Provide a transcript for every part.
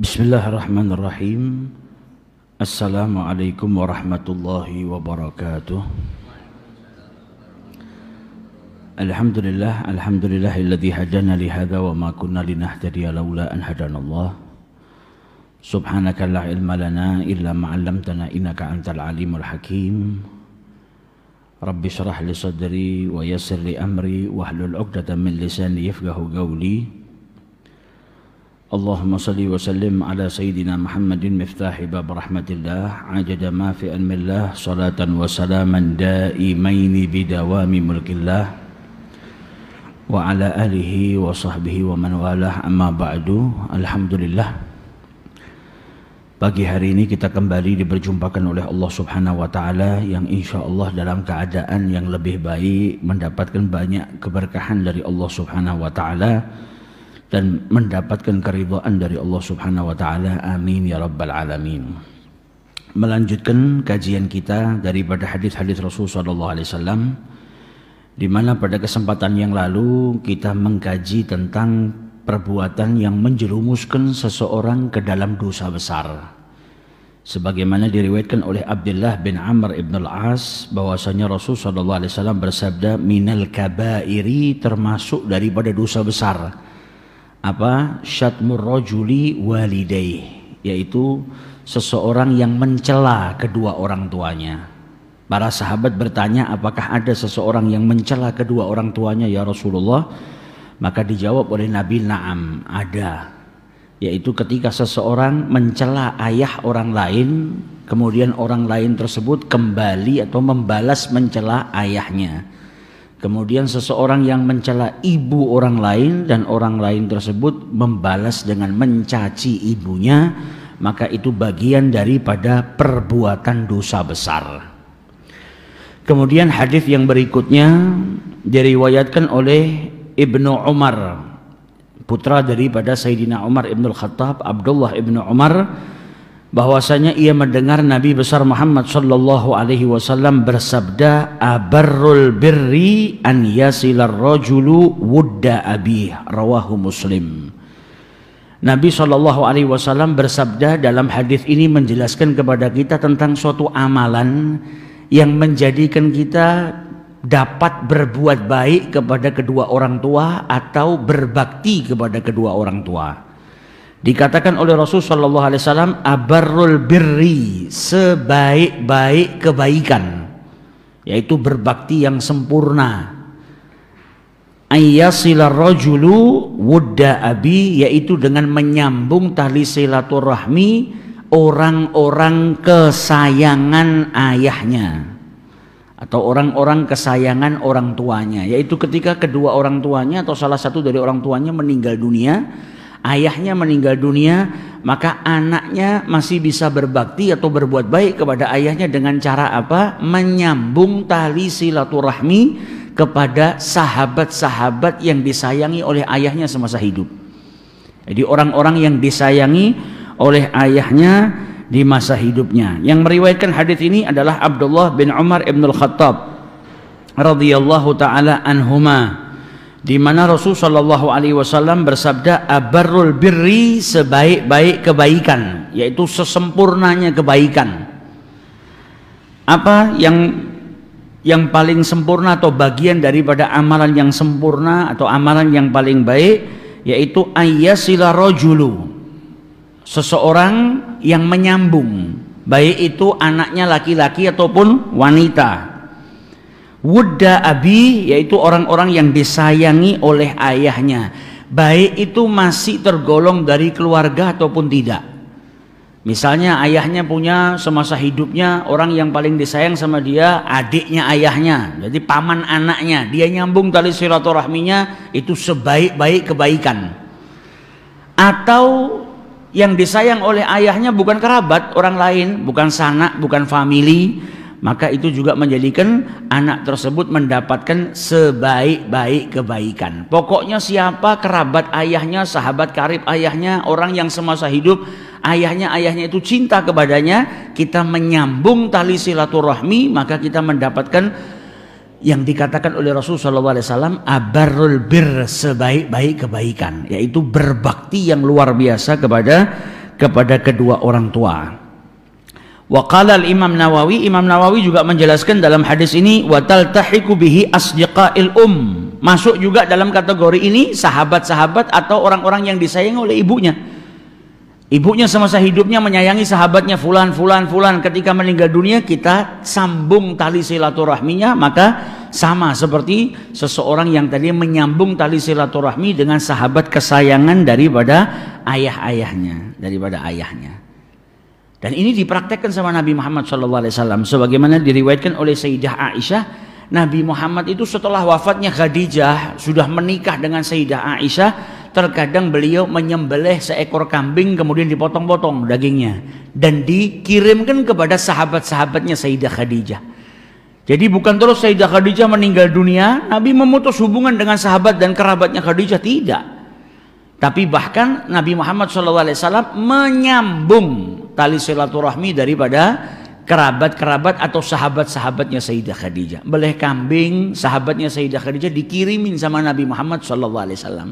Bismillahirrahmanirrahim. Assalamualaikum warahmatullahi wabarakatuh. Alhamdulillahilladzi hadana li hadza wa ma kunna linahtadiya laula an hadanallah. Subhanaka la ilma lana illa ma 'allamtana innaka antal alimul hakim. Rabbi shrah li sadri wa yassir li amri wahlul 'uqdatam min lisani yafqahu qawli. Allahumma salli wa sallim ala sayyidina Muhammadin miftahi bab rahmatillah ajada ma fi ilmillah salatan wa salaman daimaini bidawami mulkillah wa ala alihi wa sahbihi wa man walah amma ba'du. Alhamdulillah, pagi hari ini kita kembali diperjumpakan oleh Allah subhanahu wa ta'ala yang insya Allah dalam keadaan yang lebih baik, mendapatkan banyak keberkahan dari Allah subhanahu wa ta'ala dan mendapatkan keridhaan dari Allah subhanahu wa ta'ala. Amin ya rabbal alamin. Melanjutkan kajian kita daripada hadis-hadis Rasul sallallahu alaihi wasallam, di mana pada kesempatan yang lalu kita mengkaji tentang perbuatan yang menjerumuskan seseorang ke dalam dosa besar. Sebagaimana diriwayatkan oleh Abdullah bin Amr ibn al-As bahwasanya Rasul sallallahu alaihi wasallam bersabda, minal kabairi, termasuk daripada dosa besar apa? Syatmur rajuli walidayh, yaitu seseorang yang mencela kedua orang tuanya. Para sahabat bertanya, apakah ada seseorang yang mencela kedua orang tuanya ya Rasulullah? Maka dijawab oleh Nabi, na'am, ada. Yaitu ketika seseorang mencela ayah orang lain, kemudian orang lain tersebut kembali atau membalas mencela ayahnya. Kemudian seseorang yang mencela ibu orang lain dan orang lain tersebut membalas dengan mencaci ibunya, maka itu bagian daripada perbuatan dosa besar. Kemudian hadis yang berikutnya diriwayatkan oleh Ibnu Umar, putra daripada Sayyidina Umar Ibnul Khattab, Abdullah Ibnu Umar, bahwasanya ia mendengar Nabi besar Muhammad sallallahu alaihi wasallam bersabda, abarrul birri an yasilar rajulu wudda abih, rawahu Muslim. Nabi sallallahu alaihi wasallam bersabda dalam hadis ini menjelaskan kepada kita tentang suatu amalan yang menjadikan kita dapat berbuat baik kepada kedua orang tua atau berbakti kepada kedua orang tua. Dikatakan oleh Rasul sallallahu alaihi wasallam, abarrul birri, sebaik-baik kebaikan, yaitu berbakti yang sempurna. Ayyasilar rajulu wudda abi, yaitu dengan menyambung tali silaturahmi orang-orang kesayangan ayahnya atau orang-orang kesayangan orang tuanya, yaitu ketika kedua orang tuanya atau salah satu dari orang tuanya meninggal dunia, ayahnya meninggal dunia, maka anaknya masih bisa berbakti atau berbuat baik kepada ayahnya dengan cara apa? Menyambung tali silaturahmi kepada sahabat-sahabat yang disayangi oleh ayahnya semasa hidup. Jadi orang-orang yang disayangi oleh ayahnya di masa hidupnya. Yang meriwayatkan hadis ini adalah Abdullah bin Umar ibnul Khattab radhiyallahu taala anhuma, di mana Rasul sallallahu alaihi wasallam bersabda, abarrul birri, sebaik-baik kebaikan, yaitu sesempurnanya kebaikan. Apa yang paling sempurna atau bagian daripada amalan yang sempurna atau amalan yang paling baik, yaitu ayyasila rajulu, seseorang yang menyambung, baik itu anaknya laki-laki ataupun wanita. Wudda abi, yaitu orang-orang yang disayangi oleh ayahnya, baik itu masih tergolong dari keluarga ataupun tidak. Misalnya ayahnya punya semasa hidupnya orang yang paling disayang sama dia adiknya ayahnya, jadi paman anaknya, dia nyambung tali silaturahminya, itu sebaik-baik kebaikan. Atau yang disayang oleh ayahnya bukan kerabat orang lain, bukan sanak, bukan famili, maka itu juga menjadikan anak tersebut mendapatkan sebaik-baik kebaikan. Pokoknya siapa kerabat ayahnya, sahabat karib ayahnya, orang yang semasa hidup ayahnya itu cinta kepadanya, kita menyambung tali silaturahmi, maka kita mendapatkan yang dikatakan oleh Rasulullah SAW, abarrul bir, sebaik-baik kebaikan, yaitu berbakti yang luar biasa kepada kepada kedua orang tua. Wa qala al-Imam Nawawi juga menjelaskan dalam hadis ini wa taltahiqu bihi asdiqail masuk juga dalam kategori ini sahabat-sahabat atau orang-orang yang disayangi oleh ibunya. Ibunya semasa hidupnya menyayangi sahabatnya fulan. Ketika meninggal dunia kita sambung tali silaturahminya, maka sama seperti seseorang yang tadi menyambung tali silaturahmi dengan sahabat kesayangan daripada ayahnya. Dan ini dipraktekkan sama Nabi Muhammad SAW, sebagaimana diriwayatkan oleh Sayyidah Aisyah. Nabi Muhammad itu setelah wafatnya Khadijah sudah menikah dengan Sayyidah Aisyah. Terkadang beliau menyembelih seekor kambing kemudian dipotong-potong dagingnya dan dikirimkan kepada sahabat-sahabatnya Sayyidah Khadijah. Jadi bukan terus Sayyidah Khadijah meninggal dunia Nabi memutus hubungan dengan sahabat dan kerabatnya Khadijah, tidak. Tapi bahkan Nabi Muhammad SAW menyambung tali silaturahmi daripada kerabat-kerabat atau sahabat-sahabatnya Sayyidah Khadijah. Beleh kambing sahabatnya Sayyidah Khadijah dikirimin sama Nabi Muhammad SAW.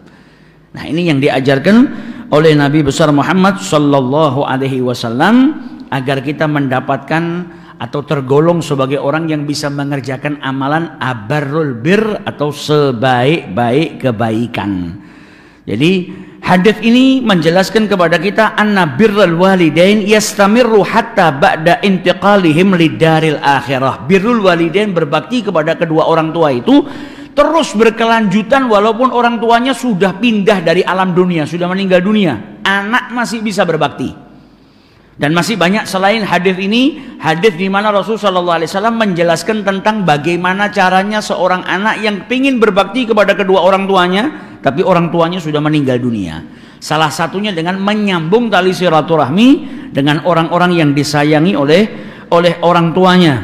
Nah, ini yang diajarkan oleh Nabi besar Muhammad SAW agar kita mendapatkan atau tergolong sebagai orang yang bisa mengerjakan amalan abarrul bir atau sebaik-baik kebaikan. Jadi hadis ini menjelaskan kepada kita anna birrul walidain yastamirru hatta ba'da intiqalihim lidaril akhirah. Birrul walidain, berbakti kepada kedua orang tua itu terus berkelanjutan walaupun orang tuanya sudah pindah dari alam dunia, sudah meninggal dunia. Anak masih bisa berbakti. Dan masih banyak selain hadis ini, hadis di mana Rasulullah SAW menjelaskan tentang bagaimana caranya seorang anak yang ingin berbakti kepada kedua orang tuanya, tapi orang tuanya sudah meninggal dunia. Salah satunya dengan menyambung tali silaturahmi dengan orang-orang yang disayangi oleh orang tuanya.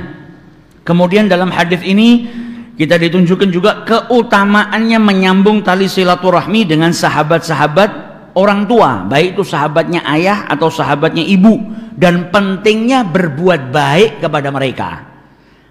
Kemudian dalam hadis ini kita ditunjukkan juga keutamaannya menyambung tali silaturahmi dengan sahabat-sahabat orang tua, baik itu sahabatnya ayah atau sahabatnya ibu, dan pentingnya berbuat baik kepada mereka.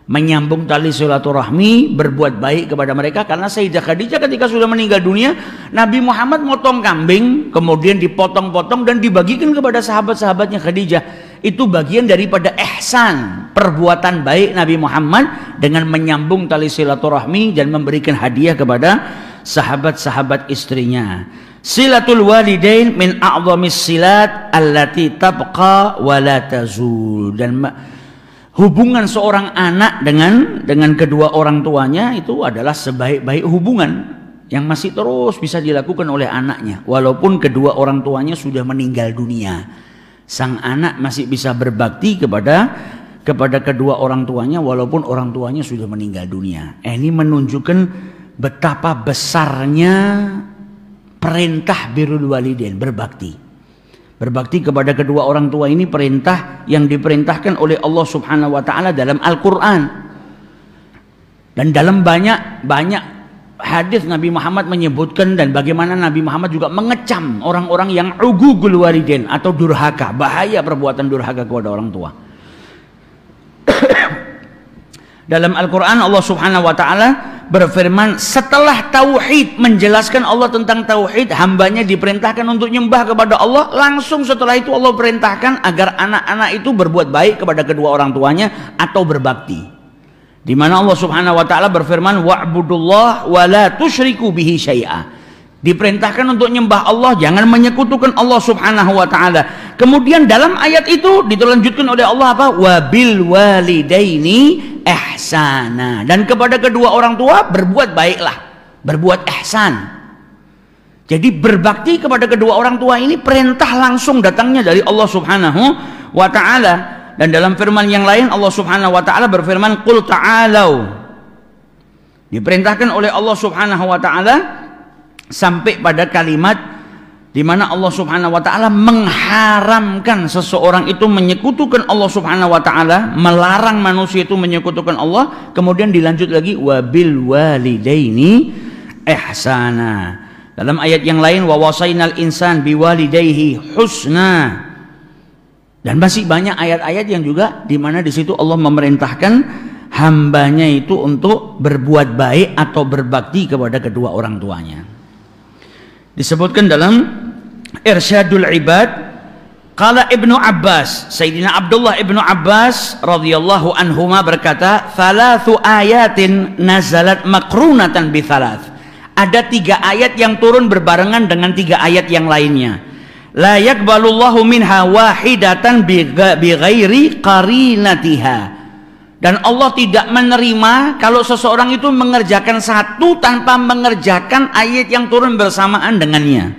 Menyambung tali silaturahmi, berbuat baik kepada mereka, karena Sayyidah Khadijah ketika sudah meninggal dunia, Nabi Muhammad motong kambing, kemudian dipotong-potong dan dibagikan kepada sahabat-sahabatnya Khadijah. Itu bagian daripada ihsan, perbuatan baik Nabi Muhammad dengan menyambung tali silaturahmi dan memberikan hadiah kepada sahabat-sahabat istrinya. Silatul walidain min a'zamis silat allati tabqa wa la tazul. Dan hubungan seorang anak dengan kedua orang tuanya itu adalah sebaik-baik hubungan yang masih terus bisa dilakukan oleh anaknya walaupun kedua orang tuanya sudah meninggal dunia. Sang anak masih bisa berbakti kepada kedua orang tuanya walaupun orang tuanya sudah meninggal dunia. Ini menunjukkan betapa besarnya perintah birrul walidain, berbakti kepada kedua orang tua. Ini perintah yang diperintahkan oleh Allah Subhanahu wa taala dalam Al-Qur'an. Dan dalam banyak hadis Nabi Muhammad menyebutkan dan bagaimana Nabi Muhammad juga mengecam orang-orang yang ugugul walidain atau durhaka, bahaya perbuatan durhaka kepada orang tua. Dalam Al-Qur'an Allah Subhanahu wa taala berfirman, setelah tauhid, menjelaskan Allah tentang tauhid, hambanya diperintahkan untuk nyembah kepada Allah. Langsung setelah itu Allah perintahkan agar anak-anak itu berbuat baik kepada kedua orang tuanya atau berbakti. Di mana Allah Subhanahu wa taala berfirman, wa'budullah wa la tusyriku bihi syai'a. Diperintahkan untuk nyembah Allah, jangan menyekutukan Allah Subhanahu wa taala. Kemudian dalam ayat itu dilanjutkan oleh Allah apa? Wabil walidaini ihsana. Dan kepada kedua orang tua berbuat baiklah, berbuat ihsan. Jadi berbakti kepada kedua orang tua ini perintah langsung datangnya dari Allah Subhanahu wa taala. Dan dalam firman yang lain Allah Subhanahu wa taala berfirman, qul ta'alau. Diperintahkan oleh Allah Subhanahu wa taala sampai pada kalimat di mana Allah Subhanahu wa taala mengharamkan seseorang itu menyekutukan Allah Subhanahu wa taala, melarang manusia itu menyekutukan Allah. Kemudian dilanjut lagi wabil walidaini ihsana. Dalam ayat yang lain wa wasainal insan biwalidayhi husna. Dan masih banyak ayat-ayat yang juga di mana di situ Allah memerintahkan hambanya itu untuk berbuat baik atau berbakti kepada kedua orang tuanya. Disebutkan dalam Irsyadul Ibad Qala Ibnu Abbas, Sayyidina Abdullah Ibnu Abbas radhiyallahu anhuma berkata, "Thalathu ayatin nazalat makrunatan bi thalath." Ada 3 ayat yang turun berbarengan dengan 3 ayat yang lainnya. La yaqbalullahu minha wahidatan bi ghairi qarinatiha. Dan Allah tidak menerima kalau seseorang itu mengerjakan satu tanpa mengerjakan ayat yang turun bersamaan dengannya.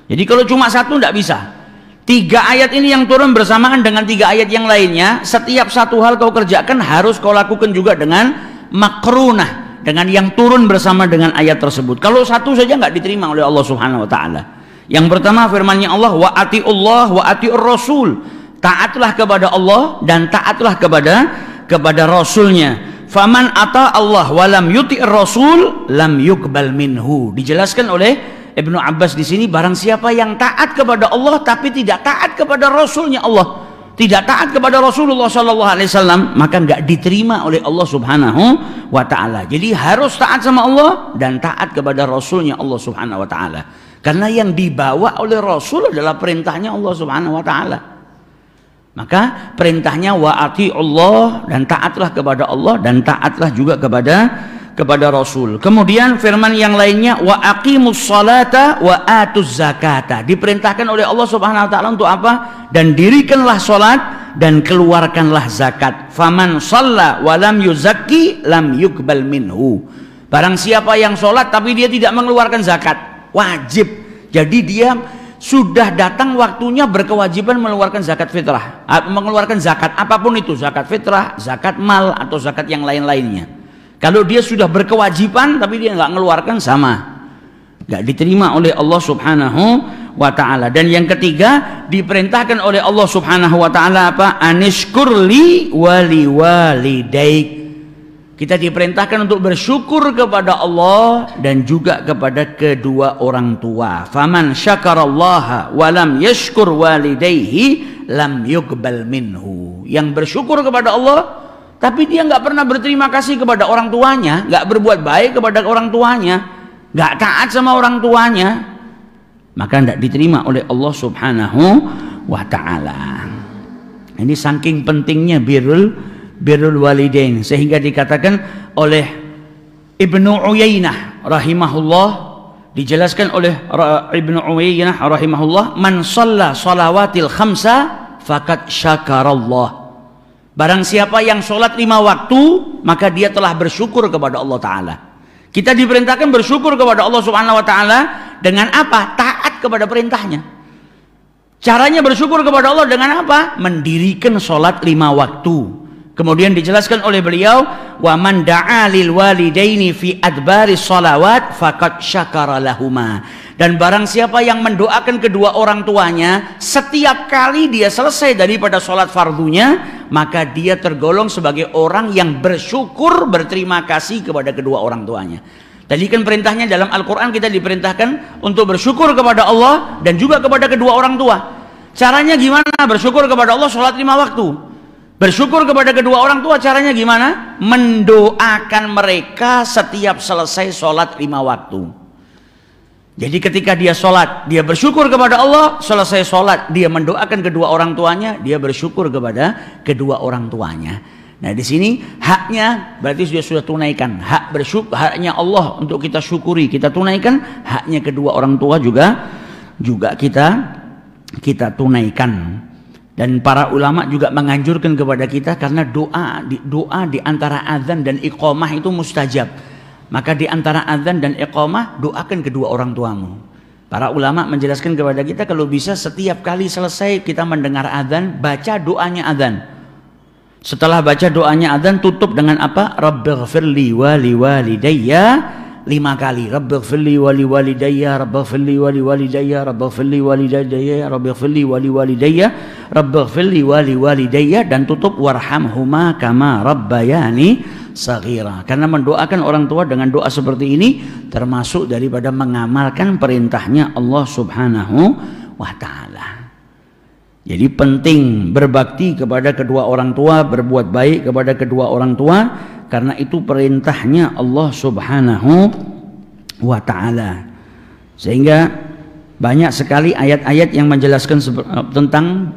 Jadi kalau cuma satu tidak bisa. 3 ayat ini yang turun bersamaan dengan 3 ayat yang lainnya, setiap satu hal kau kerjakan harus kau lakukan juga dengan makrunah, dengan yang turun bersama dengan ayat tersebut. Kalau satu saja nggak diterima oleh Allah Subhanahu wa taala. Yang pertama firman-Nya Allah, wa atiullah wa atiur rasul. Taatlah kepada Allah dan taatlah kepada Rasulnya. Faman ata Allah wa lam yuti'ir rasul lam yuqbal minhu. Dijelaskan oleh Ibnu Abbas di sini, barang siapa yang taat kepada Allah tapi tidak taat kepada Rasulnya Allah, tidak taat kepada Rasulullah Sallallahu Alaihi Wasallam, maka nggak diterima oleh Allah Subhanahu Wa Taala. Jadi harus taat sama Allah dan taat kepada Rasulnya Allah Subhanahu Wa Taala. Karena yang dibawa oleh Rasul adalah perintahnya Allah Subhanahu Wa Taala. Maka perintahnya wa atiullah, dan taatlah kepada Allah dan taatlah juga kepada Rasul. Kemudian firman yang lainnya, wa aqimus salata wa atuz zakata. Diperintahkan oleh Allah Subhanahu wa taala untuk apa? Dan dirikanlah salat dan keluarkanlah zakat. Faman shalla wa lam yuzakki lam yuqbal minhu. Barang siapa yang salat tapi dia tidak mengeluarkan zakat, wajib. Jadi dia sudah datang waktunya berkewajiban mengeluarkan zakat fitrah, mengeluarkan zakat apapun itu, zakat fitrah, zakat mal atau zakat yang lain-lainnya. Kalau dia sudah berkewajiban tapi dia nggak mengeluarkan, sama, nggak diterima oleh Allah Subhanahu wa taala. Dan yang ketiga, diperintahkan oleh Allah Subhanahu wa taala apa? Anishkurli wali walidaik. Kita diperintahkan untuk bersyukur kepada Allah dan juga kepada kedua orang tua. Faman syakarallaha wa lam yashkur walidayhi lam yuqbal minhu. Yang bersyukur kepada Allah tapi dia nggak pernah berterima kasih kepada orang tuanya, nggak berbuat baik kepada orang tuanya, nggak taat sama orang tuanya, maka tidak diterima oleh Allah Subhanahu wa taala. Ini saking pentingnya birrul walidain, sehingga dikatakan oleh Ibnu Uyainah rahimahullah, dijelaskan oleh Ibnu Uyainah rahimahullah, man shalla shalawatil khamsa faqad syakarallah. Barang siapa yang sholat 5 waktu, maka dia telah bersyukur kepada Allah Ta'ala. Kita diperintahkan bersyukur kepada Allah Subhanahu Wa Ta'ala dengan apa? Taat kepada perintahnya. Caranya bersyukur kepada Allah dengan apa? Mendirikan sholat 5 waktu. Kemudian dijelaskan oleh beliau, wa man da'a lil walidaini fi adbari sholawat faqad syakara lahuma. Dan barang siapa yang mendoakan kedua orang tuanya setiap kali dia selesai daripada sholat fardunya, maka dia tergolong sebagai orang yang bersyukur, berterima kasih kepada kedua orang tuanya. Tadi kan perintahnya dalam Al-Quran, kita diperintahkan untuk bersyukur kepada Allah dan juga kepada kedua orang tua. Caranya gimana bersyukur kepada Allah? Sholat 5 waktu. Bersyukur kepada kedua orang tua caranya gimana? Mendoakan mereka setiap selesai sholat 5 waktu. Jadi ketika dia sholat, dia bersyukur kepada Allah. Selesai sholat, dia mendoakan kedua orang tuanya, dia bersyukur kepada kedua orang tuanya. Nah di sini haknya berarti sudah tunaikan. Hak bersyukur, haknya Allah untuk kita syukuri, kita tunaikan. Haknya kedua orang tua juga kita tunaikan. Dan para ulama juga menganjurkan kepada kita, karena doa di antara azan dan iqamah itu mustajab. Maka di antara azan dan iqamah, doakan kedua orang tuamu. Para ulama menjelaskan kepada kita, kalau bisa setiap kali selesai kita mendengar azan, baca doanya azan. Setelah baca doanya azan, tutup dengan apa? Rabbighfirli wa liwalidayya 5 kali. Rabbighfirli wa liwalidayya, Rabbighfirli wa liwalidayya, Rabbighfirli wa liwalidayya, Rabbighfirli wa liwalidayya, Rabbighfirli wa liwalidayya, dan tutup warhamhuma kama rabbayani saghira. Karena mendoakan orang tua dengan doa seperti ini termasuk daripada mengamalkan perintahnya Allah Subhanahu wa taala. Jadi penting berbakti kepada kedua orang tua, berbuat baik kepada kedua orang tua, karena itu perintahnya Allah Subhanahu wa taala. Sehingga Banyak sekali ayat-ayat yang menjelaskan tentang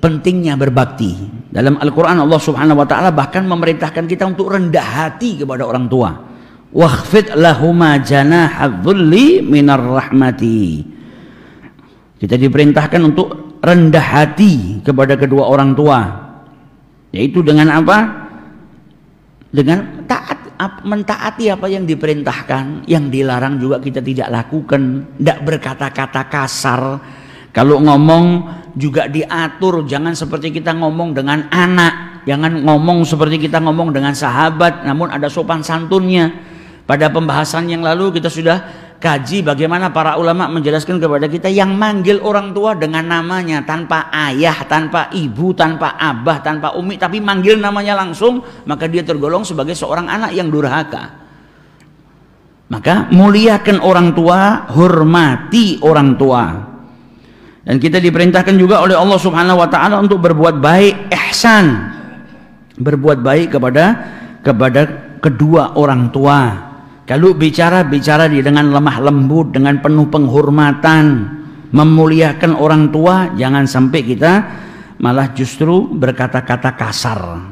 pentingnya berbakti. Dalam Al-Quran Allah subhanahu wa ta'ala bahkan memerintahkan kita untuk rendah hati kepada orang tua. Wakhfid lahuma janaha dhulli minar rahmati. Kita diperintahkan untuk rendah hati kepada kedua orang tua, yaitu dengan apa? Dengan mentaati apa yang diperintahkan, yang dilarang juga kita tidak lakukan. Tidak berkata-kata kasar. Kalau ngomong juga diatur, jangan seperti kita ngomong dengan anak, jangan ngomong seperti kita ngomong dengan sahabat, namun ada sopan santunnya. Pada pembahasan yang lalu kita sudah kaji bagaimana para ulama menjelaskan kepada kita yang manggil orang tua dengan namanya, tanpa ayah, tanpa ibu, tanpa abah, tanpa umi, tapi manggil namanya langsung, maka dia tergolong sebagai seorang anak yang durhaka. Maka muliakan orang tua, hormati orang tua. Dan kita diperintahkan juga oleh Allah subhanahu wa ta'ala untuk berbuat baik, ihsan, berbuat baik kepada kedua orang tua. Kalau bicara dengan lemah lembut, dengan penuh penghormatan, memuliakan orang tua. Jangan sampai kita malah justru berkata-kata kasar.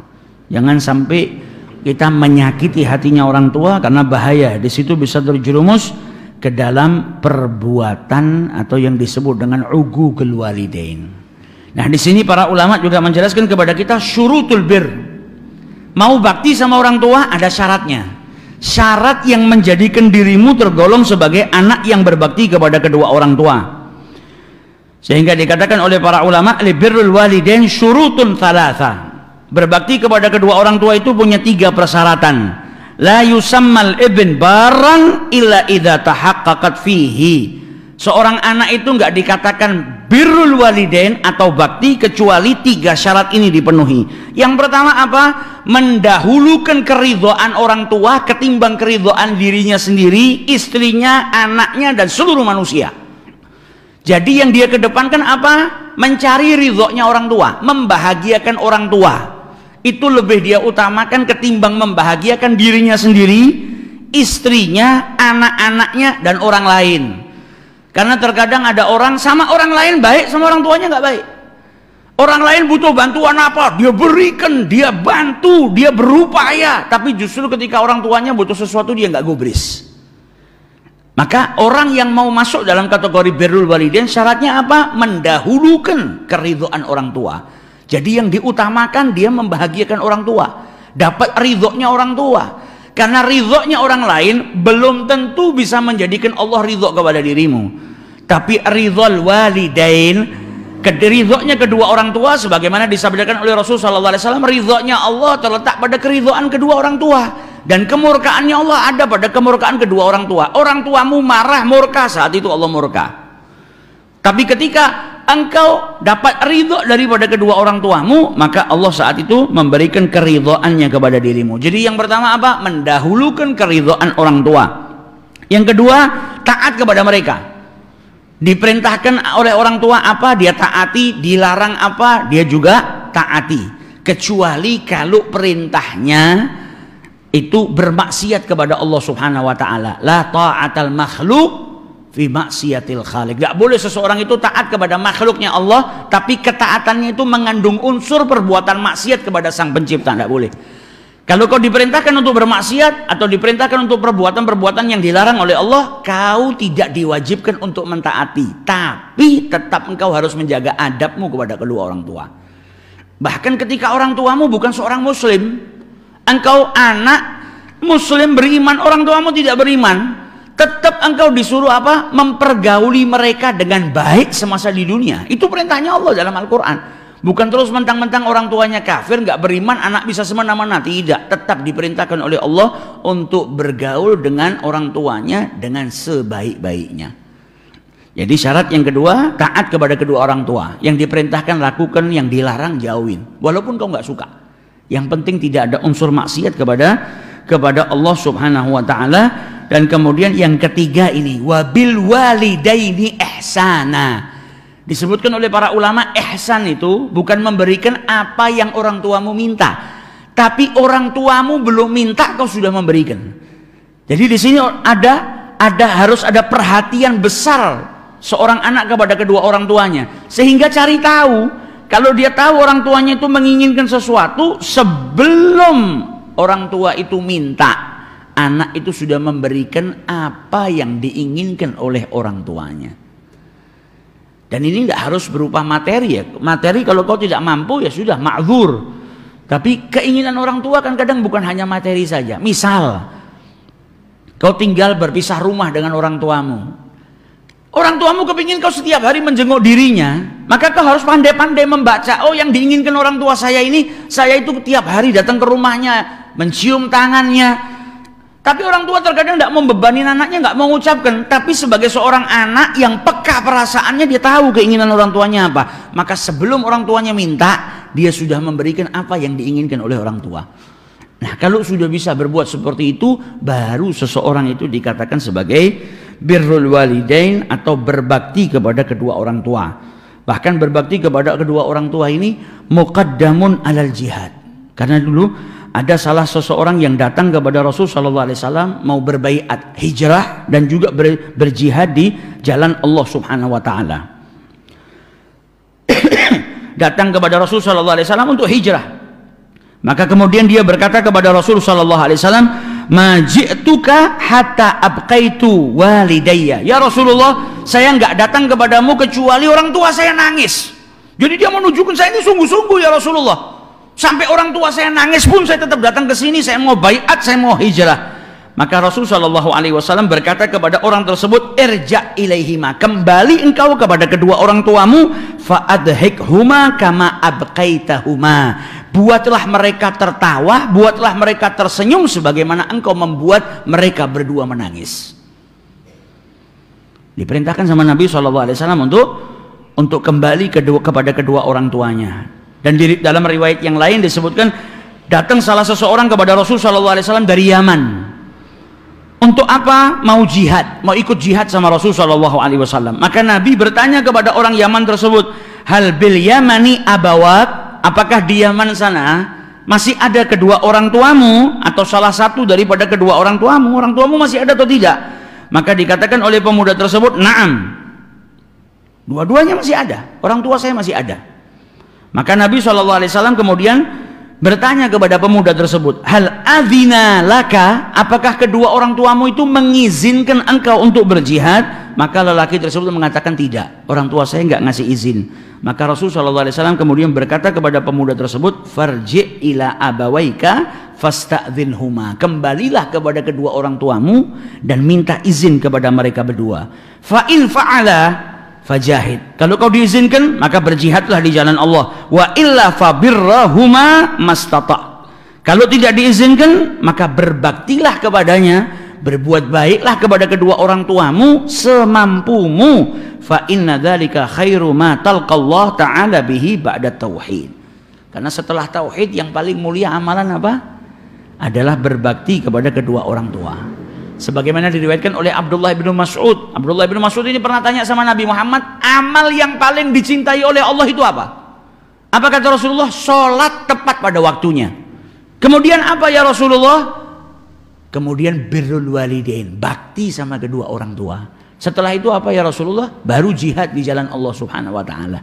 Jangan sampai kita menyakiti hatinya orang tua, karena bahaya. Di situ bisa terjerumus ke dalam perbuatan atau yang disebut dengan uququl walidain. Nah, di sini para ulama juga menjelaskan kepada kita syurutul bir. Mau bakti sama orang tua ada syaratnya. Syarat yang menjadikan dirimu tergolong sebagai anak yang berbakti kepada kedua orang tua. Sehingga dikatakan oleh para ulama, libirrul walidain syurutun thalatha. Berbakti kepada kedua orang tua itu punya 3 persyaratan. La yusammal ibn baran illa idza tahaqqaqat fihi. Seorang anak itu enggak dikatakan birrul walidain atau bakti kecuali 3 syarat ini dipenuhi. Yang pertama apa? Mendahulukan keridhaan orang tua ketimbang keridhaan dirinya sendiri, istrinya, anaknya, dan seluruh manusia. Jadi yang dia kedepankan apa? Mencari ridhonya orang tua, membahagiakan orang tua. Itu lebih dia utamakan ketimbang membahagiakan dirinya sendiri, istrinya, anak-anaknya, dan orang lain. Karena terkadang ada orang sama orang lain baik, sama orang tuanya nggak baik. Orang lain butuh bantuan apa, dia berikan, dia bantu, dia berupaya. Tapi justru ketika orang tuanya butuh sesuatu, dia nggak gubris. Maka orang yang mau masuk dalam kategori birrul walidain syaratnya apa? Mendahulukan keridhaan orang tua. Jadi yang diutamakan dia membahagiakan orang tua, dapat ridhonya orang tua. Karena ridhonya orang lain belum tentu bisa menjadikan Allah ridho kepada dirimu. Tapi ridhol walidain, ridhonya kedua orang tua, sebagaimana disabdakan oleh Rasulullah SAW, ridhonya Allah terletak pada keridhaan kedua orang tua. Dan kemurkaannya Allah ada pada kemurkaan kedua orang tua. Orang tuamu marah, murka, saat itu Allah murka. Tapi ketika engkau dapat ridho daripada kedua orang tuamu, maka Allah saat itu memberikan keridhoannya kepada dirimu. Jadi yang pertama apa? Mendahulukan keridhoan orang tua. Yang kedua, taat kepada mereka. Diperintahkan oleh orang tua apa, dia taati. Dilarang apa, dia juga taati. Kecuali kalau perintahnya itu bermaksiat kepada Allah subhanahu wa ta'ala. La ta'atal makhluk fi maksiatil khaliq. Gak boleh seseorang itu taat kepada makhluknya Allah, tapi ketaatannya itu mengandung unsur perbuatan maksiat kepada sang pencipta. Gak boleh. Kalau kau diperintahkan untuk bermaksiat atau diperintahkan untuk perbuatan-perbuatan yang dilarang oleh Allah, kau tidak diwajibkan untuk mentaati, tapi tetap engkau harus menjaga adabmu kepada kedua orang tua. Bahkan ketika orang tuamu bukan seorang muslim, engkau anak muslim beriman, orang tuamu tidak beriman, tetap engkau disuruh apa? Mempergauli mereka dengan baik semasa di dunia. Itu perintahnya Allah dalam Al-Quran. Bukan terus mentang-mentang orang tuanya kafir, nggak beriman, anak bisa semena-mena. Tidak, tetap diperintahkan oleh Allah untuk bergaul dengan orang tuanya dengan sebaik-baiknya. Jadi syarat yang kedua, taat kepada kedua orang tua. Yang diperintahkan lakukan, yang dilarang jauhin. Walaupun kau nggak suka. Yang penting tidak ada unsur maksiat kepada Allah subhanahu wa ta'ala. Dan kemudian yang ketiga ini, wabil walidaini ihsana. Disebutkan oleh para ulama, ihsan itu bukan memberikan apa yang orang tuamu minta, tapi orang tuamu belum minta kau sudah memberikan. Jadi di sini harus ada perhatian besar seorang anak kepada kedua orang tuanya, sehingga cari tahu. Kalau dia tahu orang tuanya itu menginginkan sesuatu, sebelum orang tua itu minta, anak itu sudah memberikan apa yang diinginkan oleh orang tuanya. Dan ini tidak harus berupa materi ya. Materi kalau kau tidak mampu ya sudah ma'dzur. Tapi keinginan orang tua kan kadang bukan hanya materi saja. Misal kau tinggal berpisah rumah dengan orang tuamu. Orang tuamu kepingin kau setiap hari menjenguk dirinya, maka kau harus pandai-pandai membaca. Oh, yang diinginkan orang tua saya ini, saya itu tiap hari datang ke rumahnya, mencium tangannya. Tapi orang tua terkadang tidak membebani anaknya, nggak mau mengucapkan. Tapi sebagai seorang anak yang peka perasaannya, dia tahu keinginan orang tuanya apa. Maka sebelum orang tuanya minta, dia sudah memberikan apa yang diinginkan oleh orang tua. Nah, kalau sudah bisa berbuat seperti itu, baru seseorang itu dikatakan sebagai birrul walidain atau berbakti kepada kedua orang tua. Bahkan berbakti kepada kedua orang tua ini muqaddamun alal jihad. Karena dulu ada salah seseorang yang datang kepada Rasul sallallahu alaihi wasallam mau berbaiat hijrah dan juga berjihad di jalan Allah Subhanahu wa taala. Datang kepada Rasul sallallahu alaihi wasallam untuk hijrah. Maka kemudian dia berkata kepada Rasul sallallahu alaihi wasallam, "Ma ji'tuka hatta abqaitu walidayya." Ya Rasulullah, saya enggak datang kepadamu kecuali orang tua saya nangis. Jadi dia menunjukkan saya ini sungguh-sungguh ya Rasulullah. Sampai orang tua saya nangis pun saya tetap datang ke sini, saya mau baiat, saya mau hijrah. Maka Rasul sallallahu alaihi wasallam berkata kepada orang tersebut, "Irja' ilaihima." Kembali engkau kepada kedua orang tuamu, fa adhikhuma kama abqaitahuma. Buatlah mereka tertawa, buatlah mereka tersenyum sebagaimana engkau membuat mereka berdua menangis. Diperintahkan sama Nabi SAW untuk kembali kepada kedua orang tuanya. Dan dalam riwayat yang lain disebutkan datang salah seseorang kepada Rasul SAW dari Yaman. Untuk apa? Mau jihad, mau ikut jihad sama Rasul SAW. Maka Nabi bertanya kepada orang Yaman tersebut, "Hal bil Yamani abawak?" Apakah di Yaman sana masih ada kedua orang tuamu atau salah satu daripada kedua orang tuamu? Orang tuamu masih ada atau tidak? Maka dikatakan oleh pemuda tersebut, "Na'am." Dua-duanya masih ada. Orang tua saya masih ada. Maka Nabi SAW kemudian bertanya kepada pemuda tersebut, "Hal adzina laka?" Apakah kedua orang tuamu itu mengizinkan engkau untuk berjihad? Maka lelaki tersebut mengatakan tidak. Orang tua saya enggak ngasih izin. Maka Rasul SAW kemudian berkata kepada pemuda tersebut, "Farji' ila abawaika fasta'dzinhuma." Kembalilah kepada kedua orang tuamu dan minta izin kepada mereka berdua. Fa in fa'ala fajahid. Kalau kau diizinkan, maka berjihadlah di jalan Allah. Wa illa fabirrahuma mastata'. Kalau tidak diizinkan, maka berbaktilah kepadanya, berbuat baiklah kepada kedua orang tuamu semampumu. Fa inna dzalika khairu ma talqallahu ta'ala bihi ba'da tauhid. Karena setelah tauhid yang paling mulia amalan apa? Adalah berbakti kepada kedua orang tua. Sebagaimana diriwayatkan oleh Abdullah bin Mas'ud. Abdullah bin Mas'ud ini pernah tanya sama Nabi Muhammad, amal yang paling dicintai oleh Allah itu apa? Apa kata Rasulullah? Sholat tepat pada waktunya. Kemudian apa ya Rasulullah? Kemudian birrul walidain, bakti sama kedua orang tua. Setelah itu apa ya Rasulullah? Baru jihad di jalan Allah Subhanahu wa taala.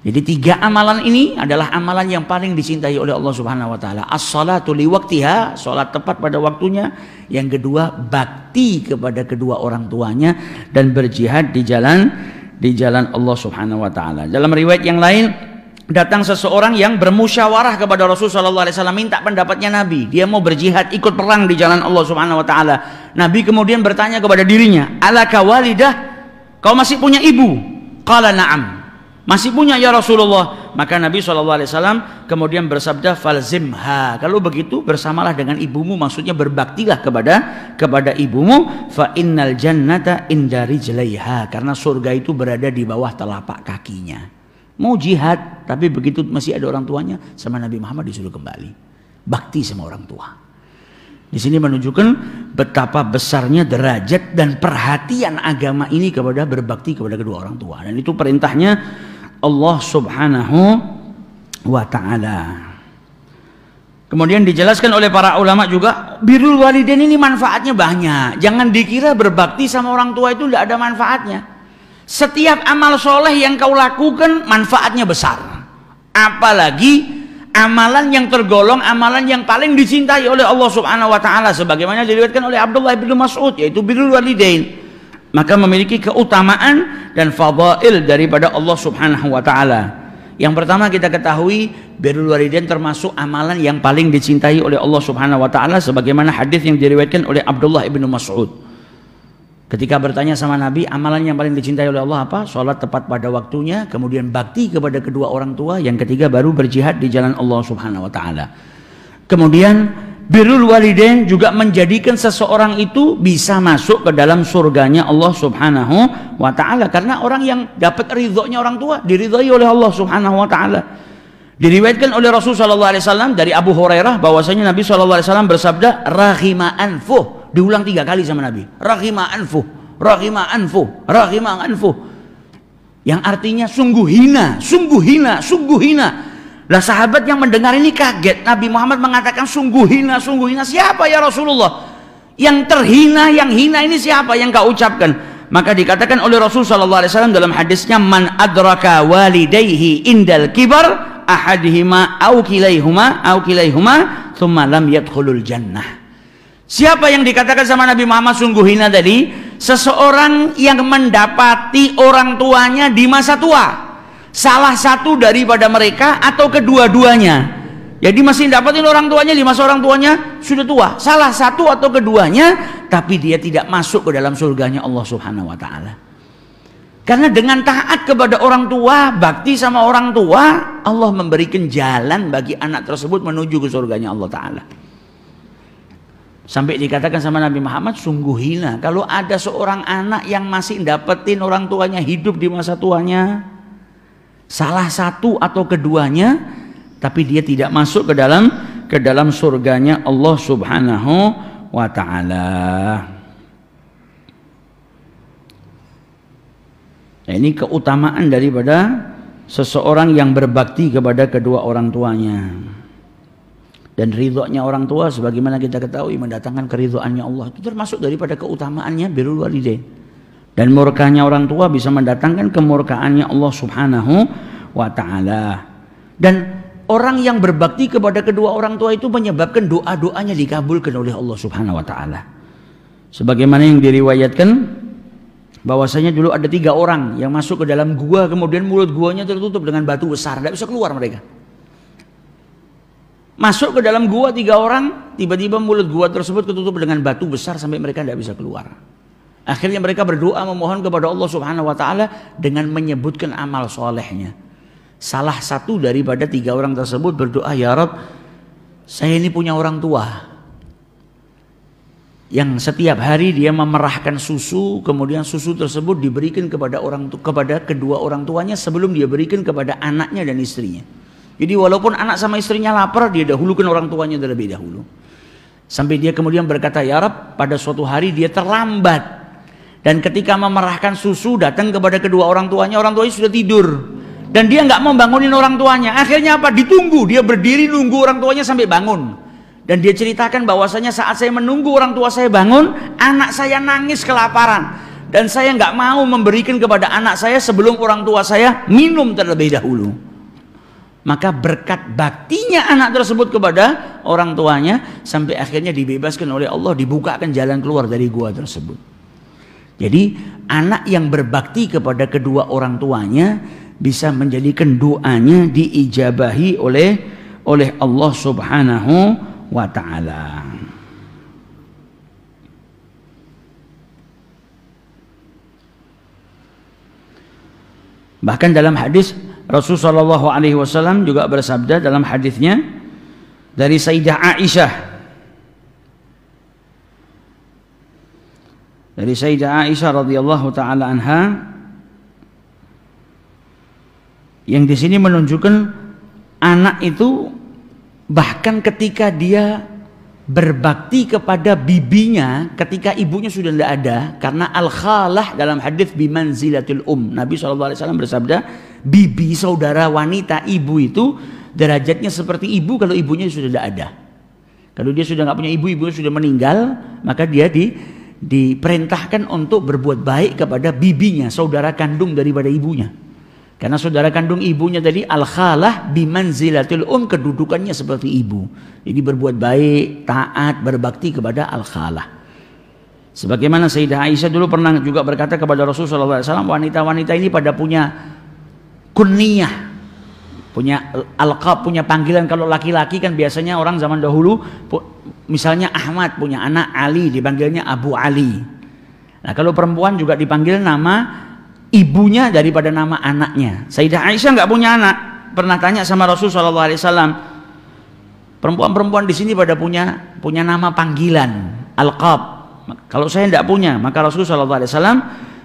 Jadi 3 amalan ini adalah amalan yang paling dicintai oleh Allah Subhanahu wa taala. As-salatu li waqtiha, salat tepat pada waktunya. Yang kedua, bakti kepada kedua orang tuanya dan berjihad di jalan Allah Subhanahu wa taala. Dalam riwayat yang lain, datang seseorang yang bermusyawarah kepada Rasul sallallahu alaihi wasallam, minta pendapatnya Nabi. Dia mau berjihad, ikut perang di jalan Allah Subhanahu wa taala. Nabi kemudian bertanya kepada dirinya, "Alaka walidah? Kau masih punya ibu?" Qala na'am. Masih punya ya Rasulullah. Maka Nabi SAW kemudian bersabda, "Falzimha." Kalau begitu bersamalah dengan ibumu, maksudnya berbaktilah kepada ibumu. Fa innal jannata inda rijlaiha, karena surga itu berada di bawah telapak kakinya. Mau jihad tapi begitu masih ada orang tuanya, sama Nabi Muhammad disuruh kembali bakti sama orang tua. Di sini menunjukkan betapa besarnya derajat dan perhatian agama ini kepada berbakti kepada kedua orang tua, dan itu perintahnya Allah Subhanahu wa taala. Kemudian dijelaskan oleh para ulama juga, birrul walidain ini manfaatnya banyak. Jangan dikira berbakti sama orang tua itu tidak ada manfaatnya. Setiap amal soleh yang kau lakukan manfaatnya besar. Apalagi amalan yang tergolong amalan yang paling dicintai oleh Allah Subhanahu wa taala sebagaimana diriwayatkan oleh Abdullah bin Mas'ud, yaitu birrul walidain. Maka memiliki keutamaan dan fadail daripada Allah Subhanahu wa taala. Yang pertama kita ketahui birrul walidain termasuk amalan yang paling dicintai oleh Allah Subhanahu wa taala sebagaimana hadis yang diriwayatkan oleh Abdullah bin Mas'ud. Ketika bertanya sama Nabi, amalan yang paling dicintai oleh Allah apa? Salat tepat pada waktunya, kemudian bakti kepada kedua orang tua, yang ketiga baru berjihad di jalan Allah Subhanahu wa taala. Kemudian birrul walidain juga menjadikan seseorang itu bisa masuk ke dalam surganya Allah Subhanahu wa taala, karena orang yang dapat ridhonya orang tua diridhoi oleh Allah Subhanahu wa taala. Diriwayatkan oleh Rasul sallallahu alaihi wasallam dari Abu Hurairah bahwasanya Nabi sallallahu alaihi wasallam bersabda, "Rahima anfuh." Diulang 3 kali sama Nabi. Rahima anfuh, rahima anfuh, rahima anfuh. Yang artinya sungguh hina, sungguh hina, sungguh hina. Lah sahabat yang mendengar ini kaget. Nabi Muhammad mengatakan sungguh hina, sungguh hina. Siapa ya Rasulullah? Yang terhina, yang hina ini siapa yang kau ucapkan? Maka dikatakan oleh Rasul sallallahu alaihi wasallam dalam hadisnya, "Man adraka walidayhi indal kibar ahadihima au kilaihuma thumma lam yadkhulul jannah." Siapa yang dikatakan sama Nabi Muhammad sungguh hina tadi? Seseorang yang mendapati orang tuanya di masa tua, salah satu daripada mereka atau kedua-duanya. Jadi masih dapatin orang tuanya di masa orang tuanya sudah tua, salah satu atau keduanya, tapi dia tidak masuk ke dalam surganya Allah Subhanahu wa taala. Karena dengan taat kepada orang tua, bakti sama orang tua, Allah memberikan jalan bagi anak tersebut menuju ke surganya Allah taala. Sampai dikatakan sama Nabi Muhammad, sungguh hina kalau ada seorang anak yang masih dapetin orang tuanya hidup di masa tuanya, salah satu atau keduanya, tapi dia tidak masuk ke dalam surganya Allah Subhanahu wa taala. Nah, ini keutamaan daripada seseorang yang berbakti kepada kedua orang tuanya. Dan ridhonya orang tua sebagaimana kita ketahui mendatangkan keridhoannya Allah. Itu termasuk daripada keutamaannya birrul walidain. Dan murkanya orang tua bisa mendatangkan kemurkaannya Allah Subhanahu wa taala. Dan orang yang berbakti kepada kedua orang tua itu menyebabkan doa-doanya dikabulkan oleh Allah Subhanahu wa taala. Sebagaimana yang diriwayatkan bahwasanya dulu ada 3 orang yang masuk ke dalam gua, kemudian mulut guanya tertutup dengan batu besar, tidak bisa keluar mereka. Masuk ke dalam gua 3 orang, tiba-tiba mulut gua tersebut ketutup dengan batu besar sampai mereka tidak bisa keluar. Akhirnya mereka berdoa memohon kepada Allah Subhanahu wa taala dengan menyebutkan amal solehnya. Salah satu daripada 3 orang tersebut berdoa, "Ya Rabb, saya ini punya orang tua yang setiap hari dia memerahkan susu, kemudian susu tersebut diberikan kepada kedua orang tuanya sebelum dia berikan kepada anaknya dan istrinya. Jadi walaupun anak sama istrinya lapar, dia dahulukan orang tuanya terlebih dahulu. Sampai dia kemudian berkata, ya Rab, pada suatu hari dia terlambat. Dan ketika memerahkan susu datang kepada kedua orang tuanya sudah tidur. Dan dia nggak mau bangunin orang tuanya. Akhirnya apa? Ditunggu. Dia berdiri nunggu orang tuanya sampai bangun. Dan dia ceritakan bahwasanya saat saya menunggu orang tua saya bangun, anak saya nangis kelaparan. Dan saya nggak mau memberikan kepada anak saya sebelum orang tua saya minum terlebih dahulu. Maka berkat baktinya anak tersebut kepada orang tuanya, sampai akhirnya dibebaskan oleh Allah, dibukakan jalan keluar dari gua tersebut. Jadi anak yang berbakti kepada kedua orang tuanya bisa menjadikan doanya diijabahi oleh Allah Subhanahu wa ta'ala. Bahkan dalam hadis Rasulullah SAW juga bersabda dalam hadisnya dari Sayyidah Aisyah, radhiyallahu taala anha, yang di sini menunjukkan anak itu bahkan ketika dia berbakti kepada bibinya ketika ibunya sudah tidak ada, karena al-khalah dalam hadis bimanzilatil Nabi SAW bersabda, bibi saudara wanita ibu itu derajatnya seperti ibu kalau ibunya sudah tidak ada. Kalau dia sudah nggak punya ibu, ibunya sudah meninggal, maka dia diperintahkan untuk berbuat baik kepada bibinya, saudara kandung daripada ibunya. Karena saudara kandung ibunya tadi al-khalah bimanzilatil kedudukannya seperti ibu. Jadi berbuat baik, taat, berbakti kepada al-khalah. Sebagaimana Sayyidah Aisyah dulu pernah juga berkata kepada Rasulullah SAW, wanita-wanita ini pada punya kunyah, punya alqab, punya panggilan. Kalau laki-laki kan biasanya orang zaman dahulu, misalnya Ahmad punya anak Ali, dipanggilnya Abu Ali. Nah kalau perempuan juga dipanggil nama ibunya daripada nama anaknya. Sayyidah Aisyah nggak punya anak, pernah tanya sama Rasulullah SAW, perempuan-perempuan di sini pada punya nama panggilan, alqab. Kalau saya tidak punya, maka Rasulullah SAW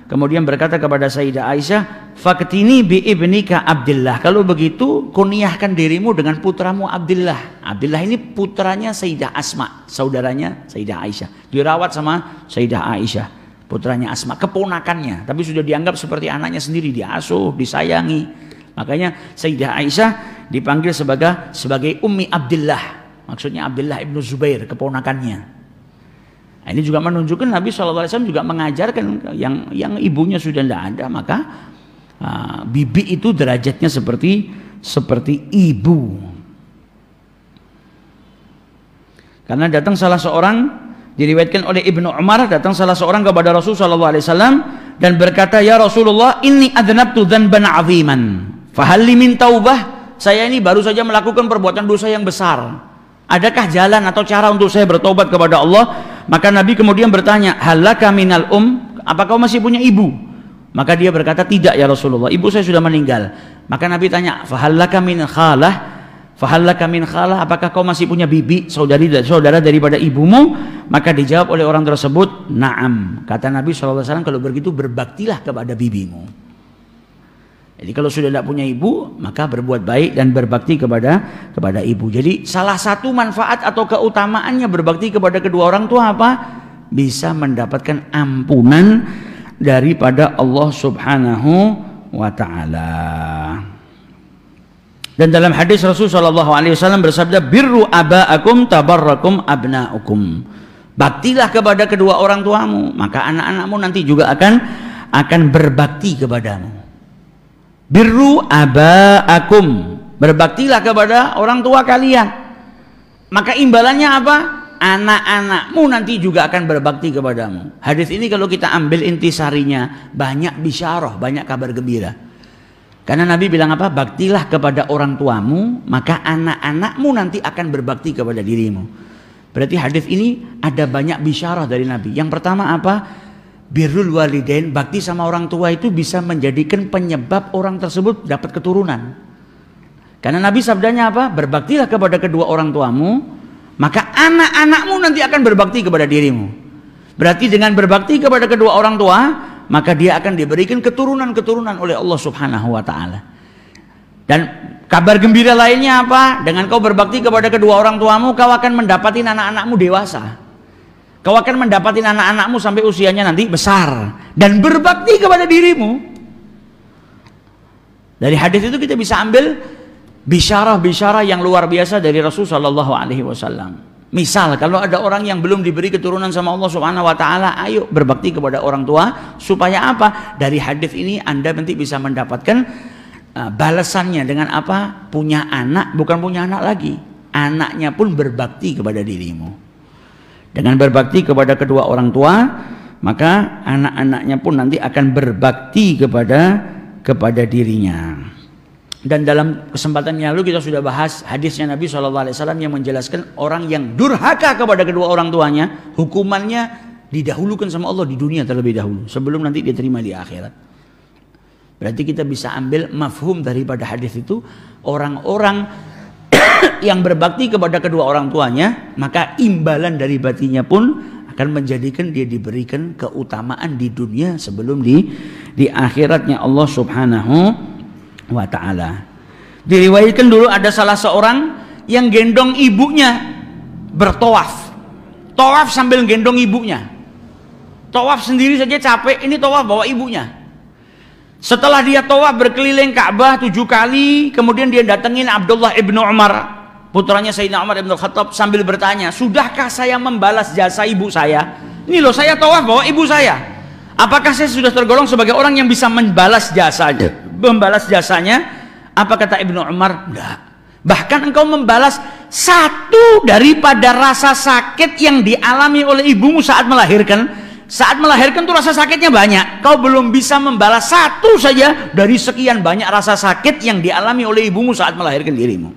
kemudian berkata kepada Sayyidah Aisyah, "Faktini bi ibnika Abdullah." Kalau begitu, kunyahkan dirimu dengan putramu Abdullah. Abdullah ini putranya Sayyidah Asma, saudaranya Sayyidah Aisyah. Dirawat sama Sayyidah Aisyah, putranya Asma, keponakannya, tapi sudah dianggap seperti anaknya sendiri, diasuh, disayangi. Makanya Sayyidah Aisyah dipanggil sebagai Ummi Abdullah. Maksudnya Abdullah ibnu Zubair, keponakannya. Nah, ini juga menunjukkan Nabi SAW juga mengajarkan yang ibunya sudah tidak ada, maka bibi itu derajatnya seperti ibu. Karena datang salah seorang, diriwayatkan oleh Ibnu Umar, datang salah seorang kepada Rasulullah SAW dan berkata, "Ya Rasulullah, inni adnabtu dzanban 'aziman, fahal li min taubah?" Saya ini baru saja melakukan perbuatan dosa yang besar. Adakah jalan atau cara untuk saya bertobat kepada Allah? Maka Nabi kemudian bertanya, "Halaka minal apakah kau masih punya ibu?" Maka dia berkata, "Tidak ya Rasulullah, ibu saya sudah meninggal." Maka Nabi tanya, "Fahallaka min khalah?" "Fahallaka min khalah, apakah kau masih punya bibi, saudara daripada ibumu?" Maka dijawab oleh orang tersebut, "Na'am." Kata Nabi SAW, "Kalau begitu berbaktilah kepada bibimu." Jadi kalau sudah tidak punya ibu, maka berbuat baik dan berbakti kepada ibu. Jadi salah satu manfaat atau keutamaannya berbakti kepada kedua orang tua apa? Bisa mendapatkan ampunan daripada Allah Subhanahu wa ta'ala. Dan dalam hadis Rasulullah SAW bersabda, "Birru aba'akum tabarrakum abna'ukum." Baktilah kepada kedua orang tuamu, maka anak-anakmu nanti juga akan berbakti kepadamu. Birru aba'akum, berbaktilah kepada orang tua kalian, maka imbalannya apa? Anak-anakmu nanti juga akan berbakti kepadamu. Hadis ini kalau kita ambil intisarinya, banyak bisyarah, banyak kabar gembira. Karena Nabi bilang apa? Baktilah kepada orang tuamu, maka anak-anakmu nanti akan berbakti kepada dirimu. Berarti hadis ini ada banyak bisyarah dari Nabi. Yang pertama apa? Birrul walidain, bakti sama orang tua itu bisa menjadikan penyebab orang tersebut dapat keturunan. Karena Nabi sabdanya apa? Berbaktilah kepada kedua orang tuamu, maka anak-anakmu nanti akan berbakti kepada dirimu. Berarti dengan berbakti kepada kedua orang tua, maka dia akan diberikan keturunan-keturunan oleh Allah Subhanahu wa ta'ala. Dan kabar gembira lainnya apa? Dengan kau berbakti kepada kedua orang tuamu, kau akan mendapati anak-anakmu dewasa. Kau akan mendapati anak-anakmu sampai usianya nanti besar dan berbakti kepada dirimu. Dari hadis itu kita bisa ambil bisyarah-bisyarah yang luar biasa dari Rasulullah SAW. Misal kalau ada orang yang belum diberi keturunan sama Allah Subhanahu wa ta'ala, ayo berbakti kepada orang tua. Supaya apa? Dari hadis ini Anda nanti bisa mendapatkan balasannya dengan apa? Punya anak, bukan punya anak lagi, anaknya pun berbakti kepada dirimu. Dengan berbakti kepada kedua orang tua, maka anak-anaknya pun nanti akan berbakti kepada dirinya. Dan dalam kesempatan yang lalu kita sudah bahas hadisnya Nabi SAW yang menjelaskan orang yang durhaka kepada kedua orang tuanya, hukumannya didahulukan sama Allah di dunia terlebih dahulu, sebelum nanti diterima di akhirat. Berarti kita bisa ambil mafhum daripada hadis itu, orang-orang yang berbakti kepada kedua orang tuanya, maka imbalan dari baktinya pun akan menjadikan dia diberikan keutamaan di dunia sebelum di akhiratnya Allah Subhanahu wa ta'ala. Diriwayatkan dulu ada salah seorang yang gendong ibunya bertawaf. Tawaf sambil gendong ibunya. Tawaf sendiri saja capek, ini tawaf bawa ibunya. Setelah dia tawaf berkeliling Ka'bah 7 kali, kemudian dia datengin Abdullah ibnu Umar, putranya Sayyidina Umar ibn Khattab, sambil bertanya, "Sudahkah saya membalas jasa ibu saya?" Ini loh, saya tawaf bawa ibu saya. Apakah saya sudah tergolong sebagai orang yang bisa membalas jasanya? Apa kata Ibnu Umar? Enggak. Bahkan engkau membalas satu daripada rasa sakit yang dialami oleh ibumu saat melahirkan. Saat melahirkan tuh rasa sakitnya banyak. Kau belum bisa membalas satu saja dari sekian banyak rasa sakit yang dialami oleh ibumu saat melahirkan dirimu.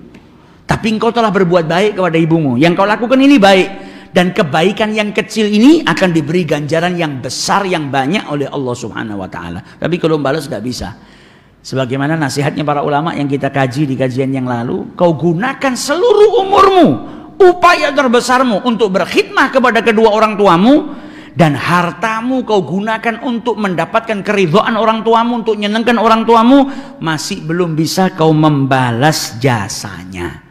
Tapi engkau telah berbuat baik kepada ibumu. Yang kau lakukan ini baik. Dan kebaikan yang kecil ini akan diberi ganjaran yang besar, yang banyak oleh Allah Subhanahu wa Ta'ala. Tapi kalau membalas tidak bisa. Sebagaimana nasihatnya para ulama yang kita kaji di kajian yang lalu, kau gunakan seluruh umurmu, upaya terbesarmu untuk berkhidmah kepada kedua orang tuamu, dan hartamu kau gunakan untuk mendapatkan keridhaan orang tuamu, untuk menyenangkan orang tuamu, masih belum bisa kau membalas jasanya.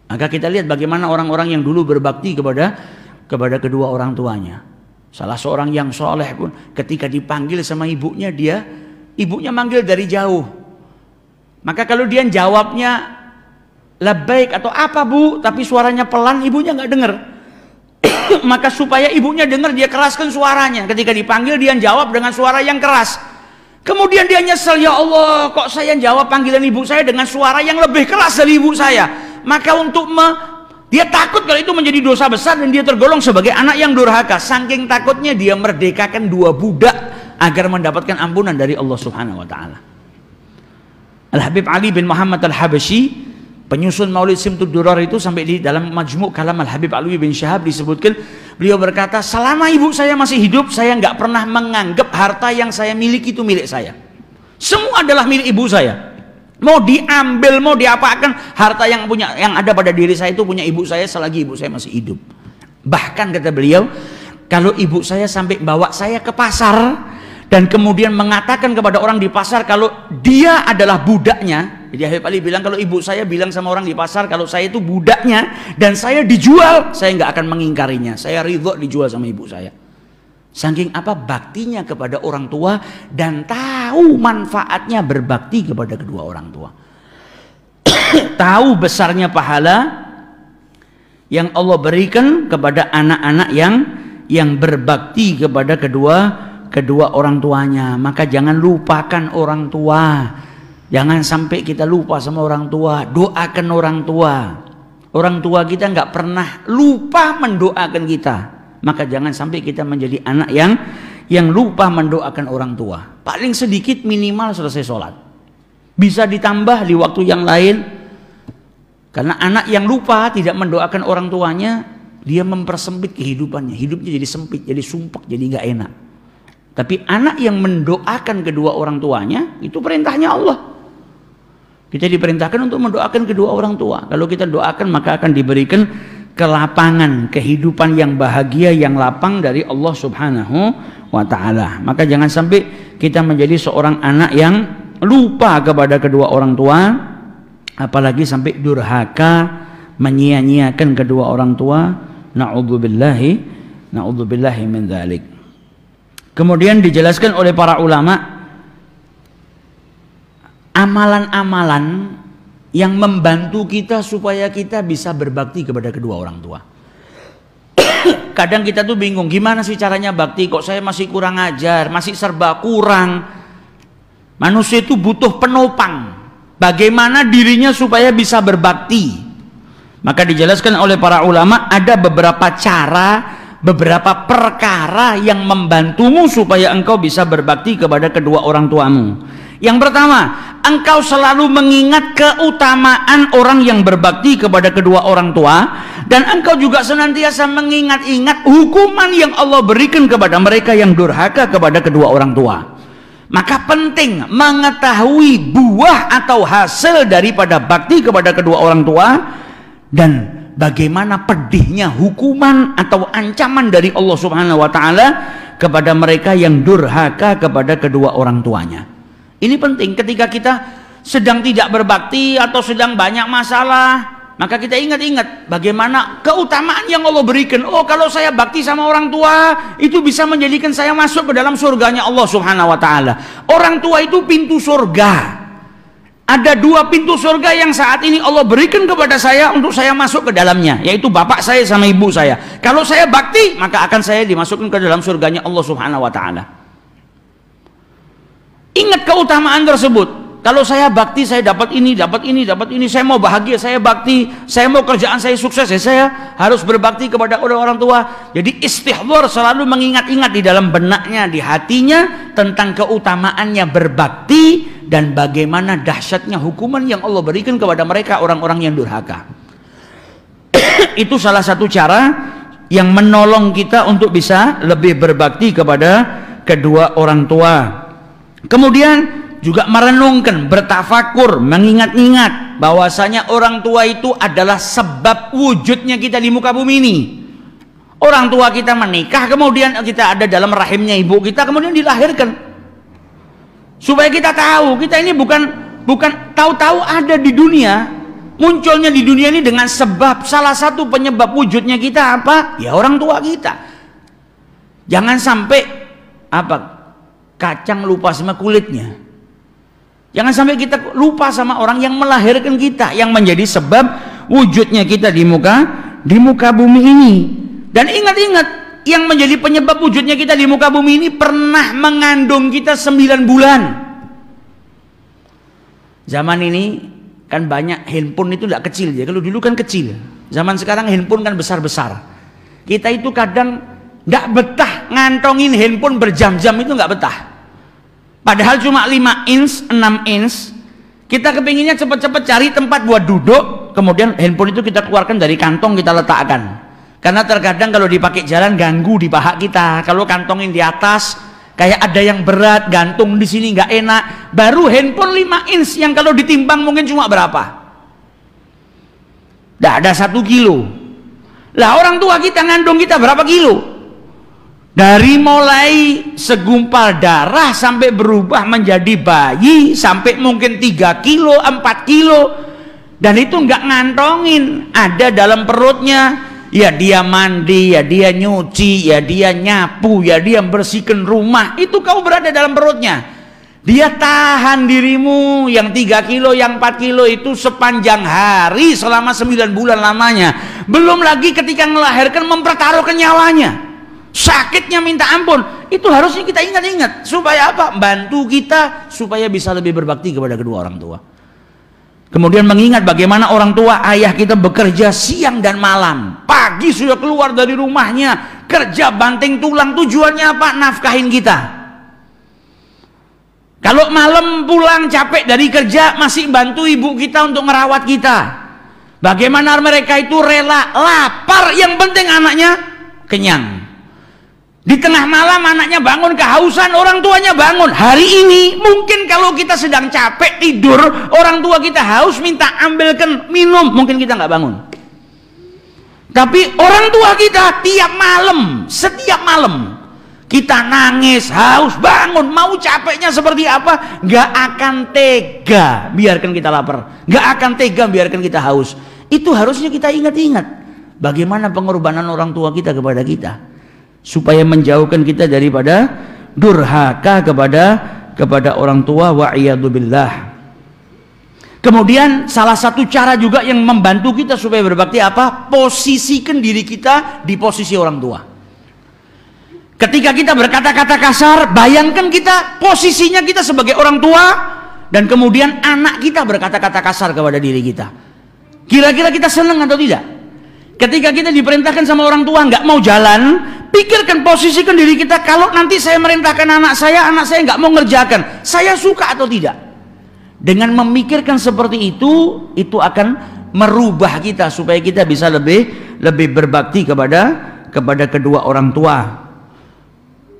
Maka kita lihat bagaimana orang-orang yang dulu berbakti kepada kedua orang tuanya. Salah seorang yang soleh pun ketika dipanggil sama ibunya, ibunya manggil dari jauh. Maka kalau dia jawabnya labbaik atau apa bu, tapi suaranya pelan, ibunya nggak dengar. Maka supaya ibunya dengar, dia keraskan suaranya. Ketika dipanggil dia jawab dengan suara yang keras. Kemudian dia nyesel, ya Allah, kok saya jawab panggilan ibu saya dengan suara yang lebih keras dari ibu saya. Maka dia takut kalau itu menjadi dosa besar dan dia tergolong sebagai anak yang durhaka. Saking takutnya dia merdekakan 2 budak agar mendapatkan ampunan dari Allah Subhanahu wa Ta'ala. Al-Habib Ali bin Muhammad Al-Habasyi, penyusun Maulid Simtud Durar itu, sampai di dalam Majmu' Kalam Al-Habib Alwi bin Syahab disebutkan, beliau berkata, selama ibu saya masih hidup, saya nggak pernah menganggap harta yang saya miliki itu milik saya. Semua adalah milik ibu saya. Mau diambil, mau diapakan, harta yang ada pada diri saya itu punya ibu saya selagi ibu saya masih hidup. Bahkan kata beliau, kalau ibu saya sampai bawa saya ke pasar dan kemudian mengatakan kepada orang di pasar kalau dia adalah budaknya. Jadi Habib Ali bilang, kalau ibu saya bilang sama orang di pasar kalau saya itu budaknya dan saya dijual, saya nggak akan mengingkarinya. Saya ridho dijual sama ibu saya. Saking apa baktinya kepada orang tua dan tahu manfaatnya berbakti kepada kedua orang tua. Tahu besarnya pahala yang Allah berikan kepada anak-anak yang berbakti kepada kedua orang tuanya. Maka jangan lupakan orang tua. Jangan sampai kita lupa sama orang tua. Doakan orang tua. Orang tua kita nggak pernah lupa mendoakan kita. Maka jangan sampai kita menjadi anak yang lupa mendoakan orang tua. Paling sedikit minimal selesai sholat. Bisa ditambah di waktu yang lain. Karena anak yang lupa tidak mendoakan orang tuanya, dia mempersempit kehidupannya. Hidupnya jadi sempit, jadi sumpek, jadi nggak enak. Tapi anak yang mendoakan kedua orang tuanya, itu perintahnya Allah. Kita diperintahkan untuk mendoakan kedua orang tua. Kalau kita doakan, maka akan diberikan kelapangan, kehidupan yang bahagia, yang lapang dari Allah Subhanahu wa Ta'ala. Maka jangan sampai kita menjadi seorang anak yang lupa kepada kedua orang tua, apalagi sampai durhaka, menyia-nyiakan kedua orang tua. Na'udzubillahi min dzalik. Kemudian dijelaskan oleh para ulama, amalan-amalan yang membantu kita supaya kita bisa berbakti kepada kedua orang tua. Kadang kita tuh bingung, gimana sih caranya bakti, kok saya masih kurang ajar, masih serba kurang. Manusia itu butuh penopang. Bagaimana dirinya supaya bisa berbakti? Maka dijelaskan oleh para ulama, ada beberapa cara, beberapa perkara yang membantumu supaya engkau bisa berbakti kepada kedua orang tuamu. Yang pertama, engkau selalu mengingat keutamaan orang yang berbakti kepada kedua orang tua, dan engkau juga senantiasa mengingat-ingat hukuman yang Allah berikan kepada mereka yang durhaka kepada kedua orang tua. Maka penting mengetahui buah atau hasil daripada bakti kepada kedua orang tua, dan bagaimana pedihnya hukuman atau ancaman dari Allah Subhanahu wa Ta'ala kepada mereka yang durhaka kepada kedua orang tuanya. Ini penting ketika kita sedang tidak berbakti atau sedang banyak masalah, maka kita ingat-ingat bagaimana keutamaan yang Allah berikan. Oh, kalau saya bakti sama orang tua, itu bisa menjadikan saya masuk ke dalam surganya Allah Subhanahu wa Ta'ala. Orang tua itu pintu surga. Ada 2 pintu surga yang saat ini Allah berikan kepada saya untuk saya masuk ke dalamnya, yaitu bapak saya sama ibu saya. Kalau saya bakti, maka akan saya dimasukkan ke dalam surganya Allah Subhanahu wa taala. Ingat keutamaan tersebut. Kalau saya bakti, saya dapat ini, dapat ini, dapat ini. Saya mau bahagia, saya bakti. Saya mau kerjaan saya sukses, ya saya harus berbakti kepada orang tua. Jadi istihdhar, selalu mengingat-ingat di dalam benaknya, di hatinya tentang keutamaannya berbakti dan bagaimana dahsyatnya hukuman yang Allah berikan kepada mereka orang-orang yang durhaka. Itu salah satu cara yang menolong kita untuk bisa lebih berbakti kepada kedua orang tua. Kemudian juga merenungkan, bertafakur, mengingat-ingat bahwasanya orang tua itu adalah sebab wujudnya kita di muka bumi ini. Orang tua kita menikah, kemudian kita ada dalam rahimnya ibu kita, kemudian dilahirkan. Supaya kita tahu, kita ini bukan tahu-tahu ada di dunia, munculnya di dunia ini dengan sebab, salah satu penyebab wujudnya kita apa? Ya orang tua kita. Jangan sampai kacang lupa sama kulitnya. Jangan sampai kita lupa sama orang yang melahirkan kita, yang menjadi sebab wujudnya kita di muka bumi ini. Dan ingat-ingat, yang menjadi penyebab wujudnya kita di muka bumi ini pernah mengandung kita 9 bulan. Zaman ini kan banyak handphone itu tidak kecil ya. Kalau dulu kan kecil. Zaman sekarang handphone kan besar-besar. Kita itu kadang tidak betah ngantongin handphone berjam-jam, itu nggak betah. Padahal cuma 5 inch, 6 inch. Kita kepinginnya cepat-cepat cari tempat buat duduk, kemudian handphone itu kita keluarkan dari kantong, kita letakkan. Karena terkadang kalau dipakai jalan ganggu di paha kita. Kalau kantongin di atas, kayak ada yang berat, gantung di sini nggak enak. Baru handphone 5 inch yang kalau ditimbang mungkin cuma berapa? Nggak ada 1 kilo. Lah orang tua kita ngandung kita berapa kilo? Dari mulai segumpal darah sampai berubah menjadi bayi, sampai mungkin 3 kilo, 4 kilo. Dan itu nggak ngantongin, ada dalam perutnya. Ya dia mandi, ya dia nyuci, ya dia nyapu, ya dia bersihkan rumah. Itu kau berada dalam perutnya. Dia tahan dirimu yang 3 kilo, yang 4 kilo itu sepanjang hari selama 9 bulan lamanya. Belum lagi ketika melahirkan mempertaruhkan nyawanya. Sakitnya minta ampun. Itu harusnya kita ingat-ingat. Supaya apa? Bantu kita supaya bisa lebih berbakti kepada kedua orang tua. Kemudian mengingat bagaimana orang tua ayah kita bekerja siang dan malam. Pagi sudah keluar dari rumahnya, kerja banting tulang. Tujuannya apa? Nafkahin kita. Kalau malam pulang capek dari kerja, masih bantu ibu kita untuk merawat kita. Bagaimana mereka itu rela lapar, yang penting anaknya kenyang. Di tengah malam anaknya bangun kehausan, orang tuanya bangun. Hari ini mungkin kalau kita sedang capek tidur, orang tua kita haus minta ambilkan minum, mungkin kita nggak bangun. Tapi orang tua kita tiap malam, setiap malam kita nangis, haus, bangun, mau capeknya seperti apa, nggak akan tega biarkan kita lapar, nggak akan tega biarkan kita haus. Itu harusnya kita ingat-ingat bagaimana pengorbanan orang tua kita kepada kita, supaya menjauhkan kita daripada durhaka kepada orang tua, wa'iyadzubillah. Kemudian salah satu cara juga yang membantu kita supaya berbakti apa? Posisikan diri kita di posisi orang tua. Ketika kita berkata-kata kasar, bayangkan kita posisinya kita sebagai orang tua, dan kemudian anak kita berkata-kata kasar kepada diri kita. Kira-kira kita senang atau tidak? Ketika kita diperintahkan sama orang tua nggak mau jalan, pikirkan, posisikan diri kita, kalau nanti saya merintahkan anak saya nggak mau ngerjakan, saya suka atau tidak? Dengan memikirkan seperti itu akan merubah kita supaya kita bisa lebih berbakti kepada kedua orang tua.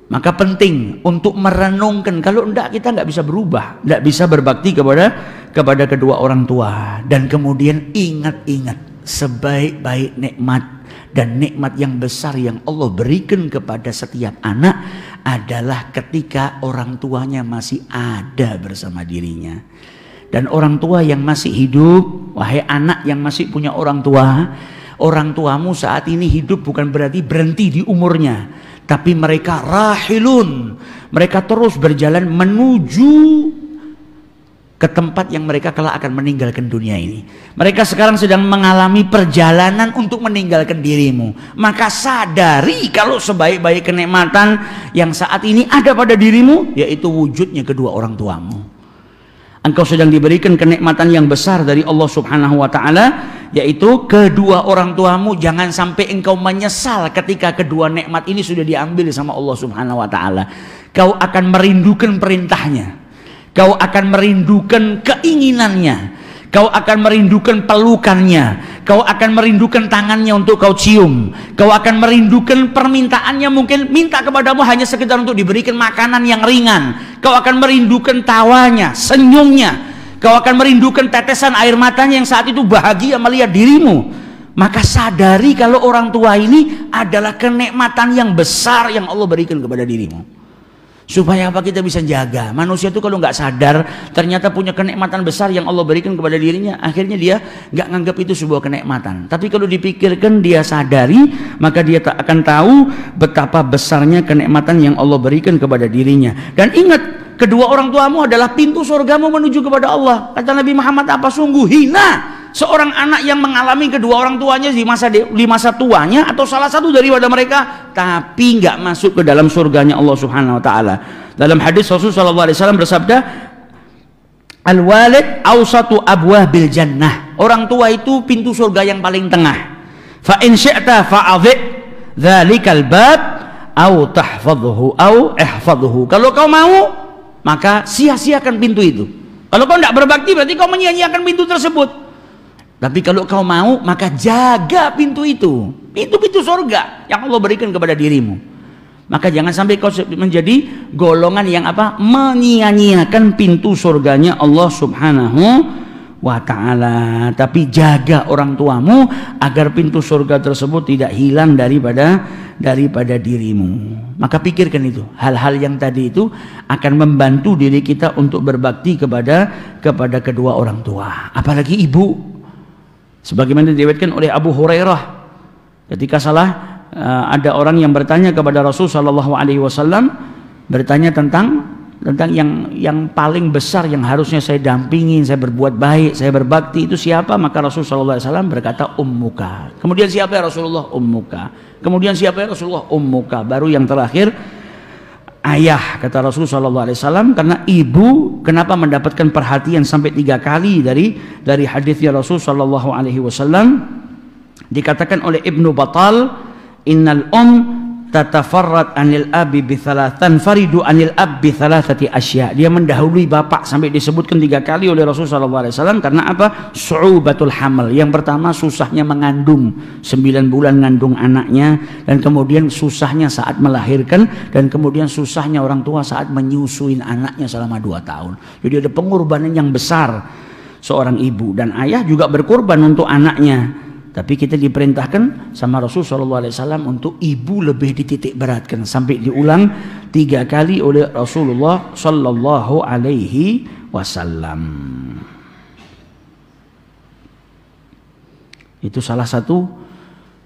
Maka penting untuk merenungkan, kalau enggak kita nggak bisa berubah, nggak bisa berbakti kepada kedua orang tua. Dan kemudian ingat-ingat sebaik-baik nikmat dan nikmat yang besar yang Allah berikan kepada setiap anak adalah ketika orang tuanya masih ada bersama dirinya. Dan orang tua yang masih hidup, wahai anak yang masih punya orang tua, orang tuamu saat ini hidup bukan berarti berhenti di umurnya, tapi mereka rahilun, mereka terus berjalan menuju ke tempat yang mereka kelak akan meninggalkan dunia ini. Mereka sekarang sedang mengalami perjalanan untuk meninggalkan dirimu. Maka sadari kalau sebaik-baik kenikmatan yang saat ini ada pada dirimu, yaitu wujudnya kedua orang tuamu. Engkau sedang diberikan kenikmatan yang besar dari Allah Subhanahu wa ta'ala, yaitu kedua orang tuamu. Jangan sampai engkau menyesal ketika kedua nikmat ini sudah diambil sama Allah Subhanahu wa ta'ala. Kau akan merindukan perintahnya, kau akan merindukan keinginannya, kau akan merindukan pelukannya, kau akan merindukan tangannya untuk kau cium, kau akan merindukan permintaannya, mungkin minta kepadamu hanya sekedar untuk diberikan makanan yang ringan. Kau akan merindukan tawanya, senyumnya, kau akan merindukan tetesan air matanya yang saat itu bahagia melihat dirimu. Maka sadari kalau orang tua ini adalah kenikmatan yang besar yang Allah berikan kepada dirimu. Supaya apa? Kita bisa jaga. Manusia itu kalau nggak sadar ternyata punya kenikmatan besar yang Allah berikan kepada dirinya, akhirnya dia nggak nganggap itu sebuah kenikmatan. Tapi kalau dipikirkan, dia sadari, maka dia tak akan tahu betapa besarnya kenikmatan yang Allah berikan kepada dirinya. Dan ingat, kedua orang tuamu adalah pintu surgamu menuju kepada Allah. Kata Nabi Muhammad, apa sungguh hina seorang anak yang mengalami kedua orang tuanya di masa tuanya, atau salah satu daripada mereka, tapi nggak masuk ke dalam surganya Allah Subhanahu wa ta'ala. Dalam hadis Rasul sallallahu alaihi wasallam bersabda, al-walid awsatu abwabil jannah. Orang tua itu pintu surga yang paling tengah. Fa in syi'ta fa'adhi dzalikal bab au tahfadhuhu au ihfadhuhu. Kalau kau mau, maka sia-siakan pintu itu. Kalau kau tidak berbakti, berarti kau menyia-nyiakan pintu tersebut. Tapi kalau kau mau, maka jaga pintu itu, pintu-pintu surga yang Allah berikan kepada dirimu. Maka jangan sampai kau menjadi golongan yang apa? Menyia-nyiakan pintu surganya Allah Subhanahu wa ta'ala. Tapi jaga orang tuamu agar pintu surga tersebut tidak hilang daripada dirimu. Maka pikirkan itu, hal-hal yang tadi itu akan membantu diri kita untuk berbakti kepada kedua orang tua, apalagi ibu. Sebagaimana diriwayatkan oleh Abu Hurairah, ketika ada orang yang bertanya kepada Rasul sallallahu alaihi wasallam, bertanya tentang yang paling besar yang harusnya saya dampingin, saya berbuat baik, saya berbakti, itu siapa? Maka Rasul sallallahu alaihi wasallam berkata, ummuka. Kemudian siapa ya Rasulullah? Ummuka. Kemudian siapa ya Rasulullah? Ummuka. Baru yang terakhir ayah, kata Rasul sallallahu alaihi wasallam. Karena ibu kenapa mendapatkan perhatian sampai 3 kali dari hadisnya Rasul sallallahu alaihi wasallam? Dikatakan oleh Ibnu Battal, innal tatafarrad anil abi bi thalathan faridu anil abi thalathati asya. Dia mendahului bapak sampai disebutkan 3 kali oleh Rasul sallallahu alaihi wasallam. Karena apa? Su'ubatul hamal. Yang pertama, susahnya mengandung, 9 bulan ngandung anaknya, dan kemudian susahnya saat melahirkan, dan kemudian susahnya orang tua saat menyusuin anaknya selama 2 tahun. Jadi ada pengorbanan yang besar seorang ibu, dan ayah juga berkorban untuk anaknya. Tapi kita diperintahkan sama Rasul SAW untuk ibu lebih dititik beratkan, sampai diulang 3 kali oleh Rasulullah Sallallahu Alaihi Wasallam. Itu salah satu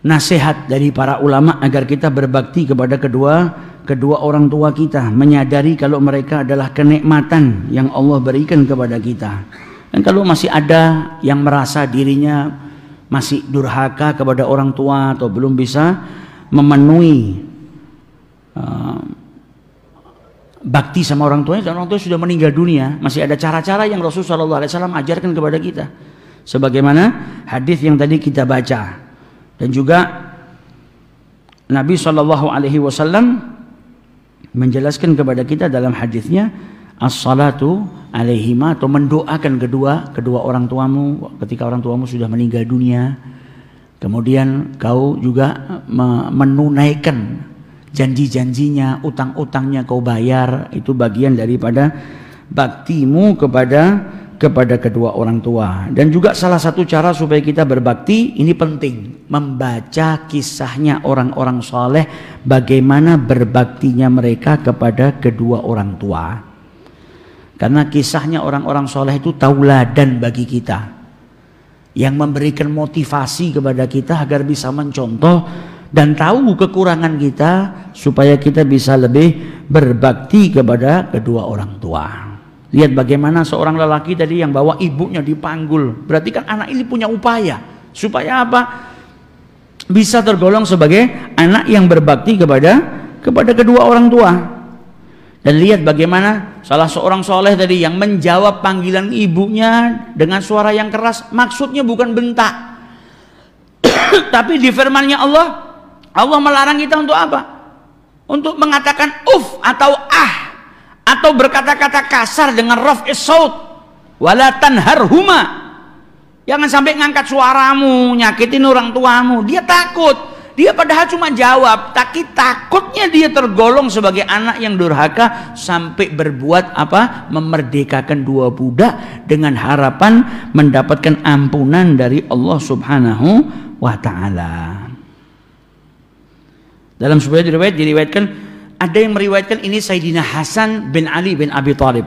nasihat dari para ulama agar kita berbakti kepada kedua orang tua kita, menyadari kalau mereka adalah kenikmatan yang Allah berikan kepada kita. Dan kalau masih ada yang merasa dirinya masih durhaka kepada orang tua atau belum bisa memenuhi bakti sama orang tuanya, dan orang tua sudah meninggal dunia, masih ada cara-cara yang Rasulullah SAW ajarkan kepada kita, sebagaimana hadis yang tadi kita baca. Dan juga Nabi SAW menjelaskan kepada kita dalam hadisnya, as-salatu alaihima, atau mendoakan kedua orang tuamu ketika orang tuamu sudah meninggal dunia. Kemudian kau juga menunaikan janji-janjinya, utang-utangnya kau bayar. Itu bagian daripada baktimu kepada kedua orang tua. Dan juga salah satu cara supaya kita berbakti ini penting, membaca kisahnya orang-orang soleh, bagaimana berbaktinya mereka kepada kedua orang tua. Karena kisahnya orang-orang soleh itu tauladan bagi kita, yang memberikan motivasi kepada kita agar bisa mencontoh dan tahu kekurangan kita, supaya kita bisa lebih berbakti kepada kedua orang tua. Lihat bagaimana seorang lelaki tadi yang bawa ibunya dipanggul. Berarti kan anak ini punya upaya. Supaya apa? Bisa tergolong sebagai anak yang berbakti kepada kedua orang tua. Dan lihat bagaimana salah seorang soleh tadi yang menjawab panggilan ibunya dengan suara yang keras. Maksudnya bukan bentak. Tapi di firman-Nya Allah melarang kita untuk apa? Untuk mengatakan uf atau atau berkata-kata kasar dengan raf'is saut. Wala tanharhuma. Jangan sampai ngangkat suaramu, nyakitin orang tuamu. Dia takut. Dia padahal cuma jawab, tapi takutnya dia tergolong sebagai anak yang durhaka sampai berbuat apa? Memerdekakan dua budak dengan harapan mendapatkan ampunan dari Allah Subhanahu wa taala. Dalam sebuah riwayat diriwayatkan, ada yang meriwayatkan ini Sayyidina Hasan bin Ali bin Abi Thalib.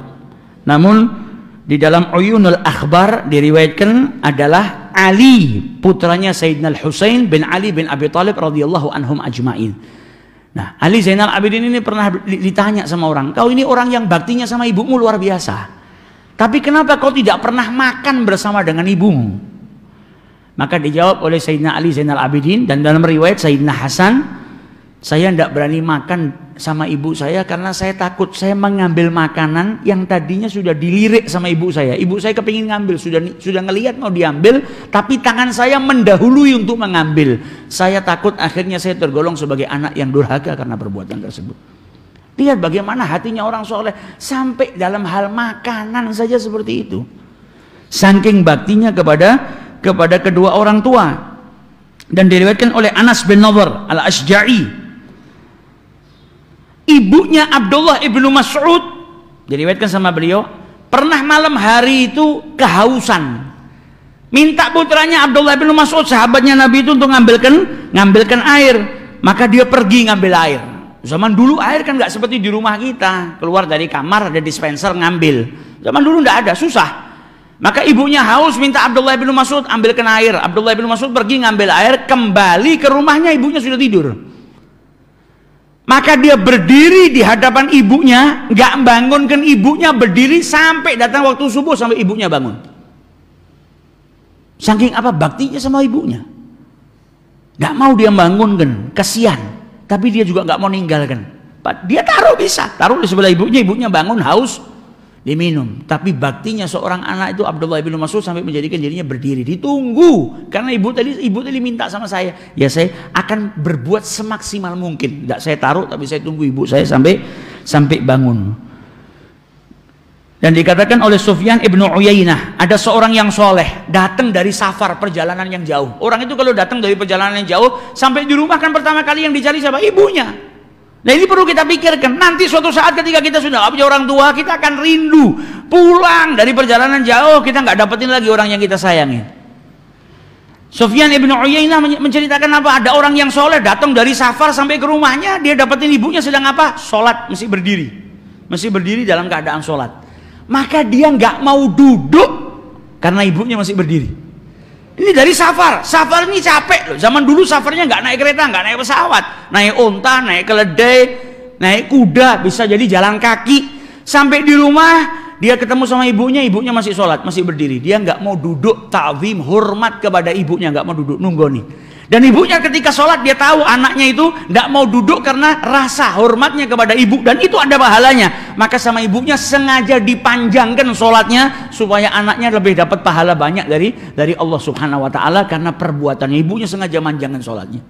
Namun di dalam Uyunul Akhbar diriwayatkan adalah Ali, putranya Sayyidina Al-Husain bin Ali bin Abi Thalib radhiyallahu anhum ajma'in. Nah, Ali Zainal Abidin ini pernah ditanya sama orang, kau ini orang yang baktinya sama ibumu luar biasa, tapi kenapa kau tidak pernah makan bersama dengan ibumu? Maka dijawab oleh Sayyidina Ali Zainal Abidin, dan dalam riwayat Sayyidina Hasan, saya tidak berani makan sama ibu saya karena saya takut saya mengambil makanan yang tadinya sudah dilirik sama ibu saya. Ibu saya kepingin ngambil, sudah ngelihat mau diambil, tapi tangan saya mendahului untuk mengambil. Saya takut akhirnya saya tergolong sebagai anak yang durhaka karena perbuatan tersebut. Lihat bagaimana hatinya orang soleh, sampai dalam hal makanan saja seperti itu. Saking baktinya kepada kedua orang tua. Dan diriwayatkan oleh Anas bin Nadhr Al-Ashja'i, ibunya Abdullah ibnu Mas'ud, diriwayatkan sama beliau, pernah malam hari itu kehausan, minta putranya Abdullah ibnu Mas'ud, sahabatnya Nabi itu, untuk ngambilkan air. Maka dia pergi ngambil air. Zaman dulu air kan nggak seperti di rumah kita, keluar dari kamar ada dispenser ngambil. Zaman dulu nggak ada, susah. Maka ibunya haus, minta Abdullah ibnu Mas'ud ambilkan air. Abdullah ibnu Mas'ud pergi ngambil air, kembali ke rumahnya ibunya sudah tidur. Maka dia berdiri di hadapan ibunya, nggak bangunkan ibunya, berdiri sampai datang waktu subuh sampai ibunya bangun. Saking apa baktinya sama ibunya, nggak mau dia bangunkan, kasihan. Tapi dia juga nggak mau ninggalkan. Dia taruh di sebelah ibunya, ibunya bangun haus, diminum. Tapi baktinya seorang anak itu Abdullah bin Mas'ud sampai menjadikan dirinya berdiri, ditunggu. Karena ibu tadi minta sama saya, ya saya akan berbuat semaksimal mungkin. Tidak saya taruh, tapi saya tunggu ibu saya sampai bangun. Dan dikatakan oleh Sufyan ibnu Uyainah, ada seorang yang soleh datang dari safar, perjalanan yang jauh. Orang itu kalau datang dari perjalanan yang jauh, sampai di rumah kan pertama kali yang dicari siapa? Ibunya. Nah ini perlu kita pikirkan, nanti suatu saat ketika kita sudah punya orang tua, kita akan rindu pulang dari perjalanan jauh, kita nggak dapetin lagi orang yang kita sayangi. Sufyan ibnu Uyainah menceritakan apa? Ada orang yang soleh datang dari safar sampai ke rumahnya, dia dapetin ibunya sedang apa? Sholat, masih berdiri dalam keadaan sholat. Maka dia nggak mau duduk karena ibunya masih berdiri. Ini dari safar ini capek loh. Zaman dulu safarnya nggak naik kereta, nggak naik pesawat, naik onta, naik keledai, naik kuda, bisa jadi jalan kaki. Sampai di rumah dia ketemu sama ibunya masih sholat, masih berdiri. Dia nggak mau duduk, ta'zim, hormat kepada ibunya, nggak mau duduk, nunggoni. Dan ibunya ketika sholat dia tahu anaknya itu nggak mau duduk karena rasa hormatnya kepada ibu, dan itu ada pahalanya. Maka sama ibunya sengaja dipanjangkan sholatnya supaya anaknya lebih dapat pahala banyak dari Allah Subhanahu Wa Taala karena perbuatannya. Ibunya sengaja manjangkan sholatnya.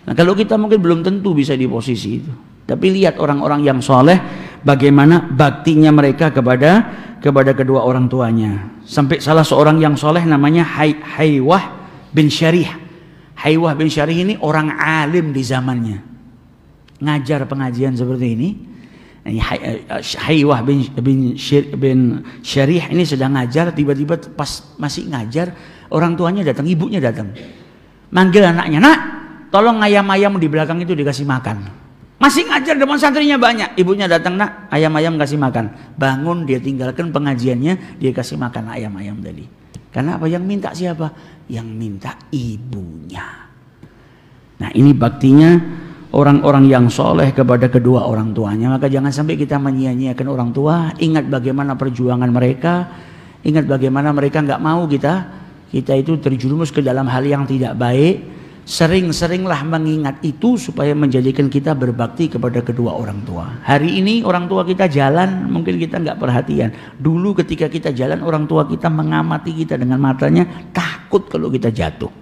Nah kalau kita mungkin belum tentu bisa di posisi itu, tapi lihat orang-orang yang soleh bagaimana baktinya mereka kepada kedua orang tuanya. Sampai salah seorang yang soleh namanya Haywah bin Syarih. Haywah bin Syarih ini orang alim di zamannya, ngajar pengajian seperti ini. Haywah bin Syarih ini sedang ngajar, tiba-tiba pas masih ngajar orang tuanya datang, ibunya datang, manggil anaknya, nak tolong ayam-ayam di belakang itu dikasih makan. Masih ngajar depan santrinya banyak, ibunya datang, nak ayam-ayam kasih makan. Bangun dia tinggalkan pengajiannya, dia kasih makan ayam-ayam tadi. Karena apa? Yang minta siapa? Yang minta ibunya. Nah ini baktinya orang-orang yang soleh kepada kedua orang tuanya. Maka jangan sampai kita menyia-nyiakan orang tua. Ingat bagaimana perjuangan mereka, ingat bagaimana mereka nggak mau kita itu terjerumus ke dalam hal yang tidak baik. Sering-seringlah mengingat itu supaya menjadikan kita berbakti kepada kedua orang tua. Hari ini orang tua kita jalan, mungkin kita nggak perhatian. Dulu ketika kita jalan, orang tua kita mengamati kita dengan matanya, takut kalau kita jatuh.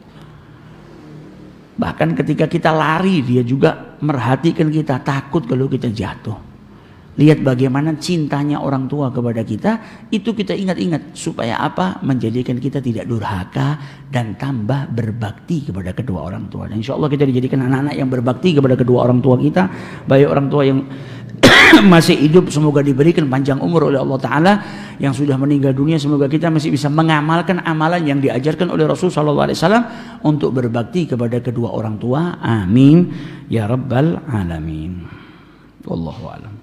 Bahkan ketika kita lari, dia juga merhatikan kita, takut kalau kita jatuh. Lihat bagaimana cintanya orang tua kepada kita, itu kita ingat-ingat supaya apa? Menjadikan kita tidak durhaka dan tambah berbakti kepada kedua orang tua. Dan insya Allah kita dijadikan anak-anak yang berbakti kepada kedua orang tua kita, baik orang tua yang masih hidup semoga diberikan panjang umur oleh Allah Ta'ala, yang sudah meninggal dunia semoga kita masih bisa mengamalkan amalan yang diajarkan oleh Rasulullah SAW untuk berbakti kepada kedua orang tua. Amin ya rabbal alamin. Wallahu a'lam.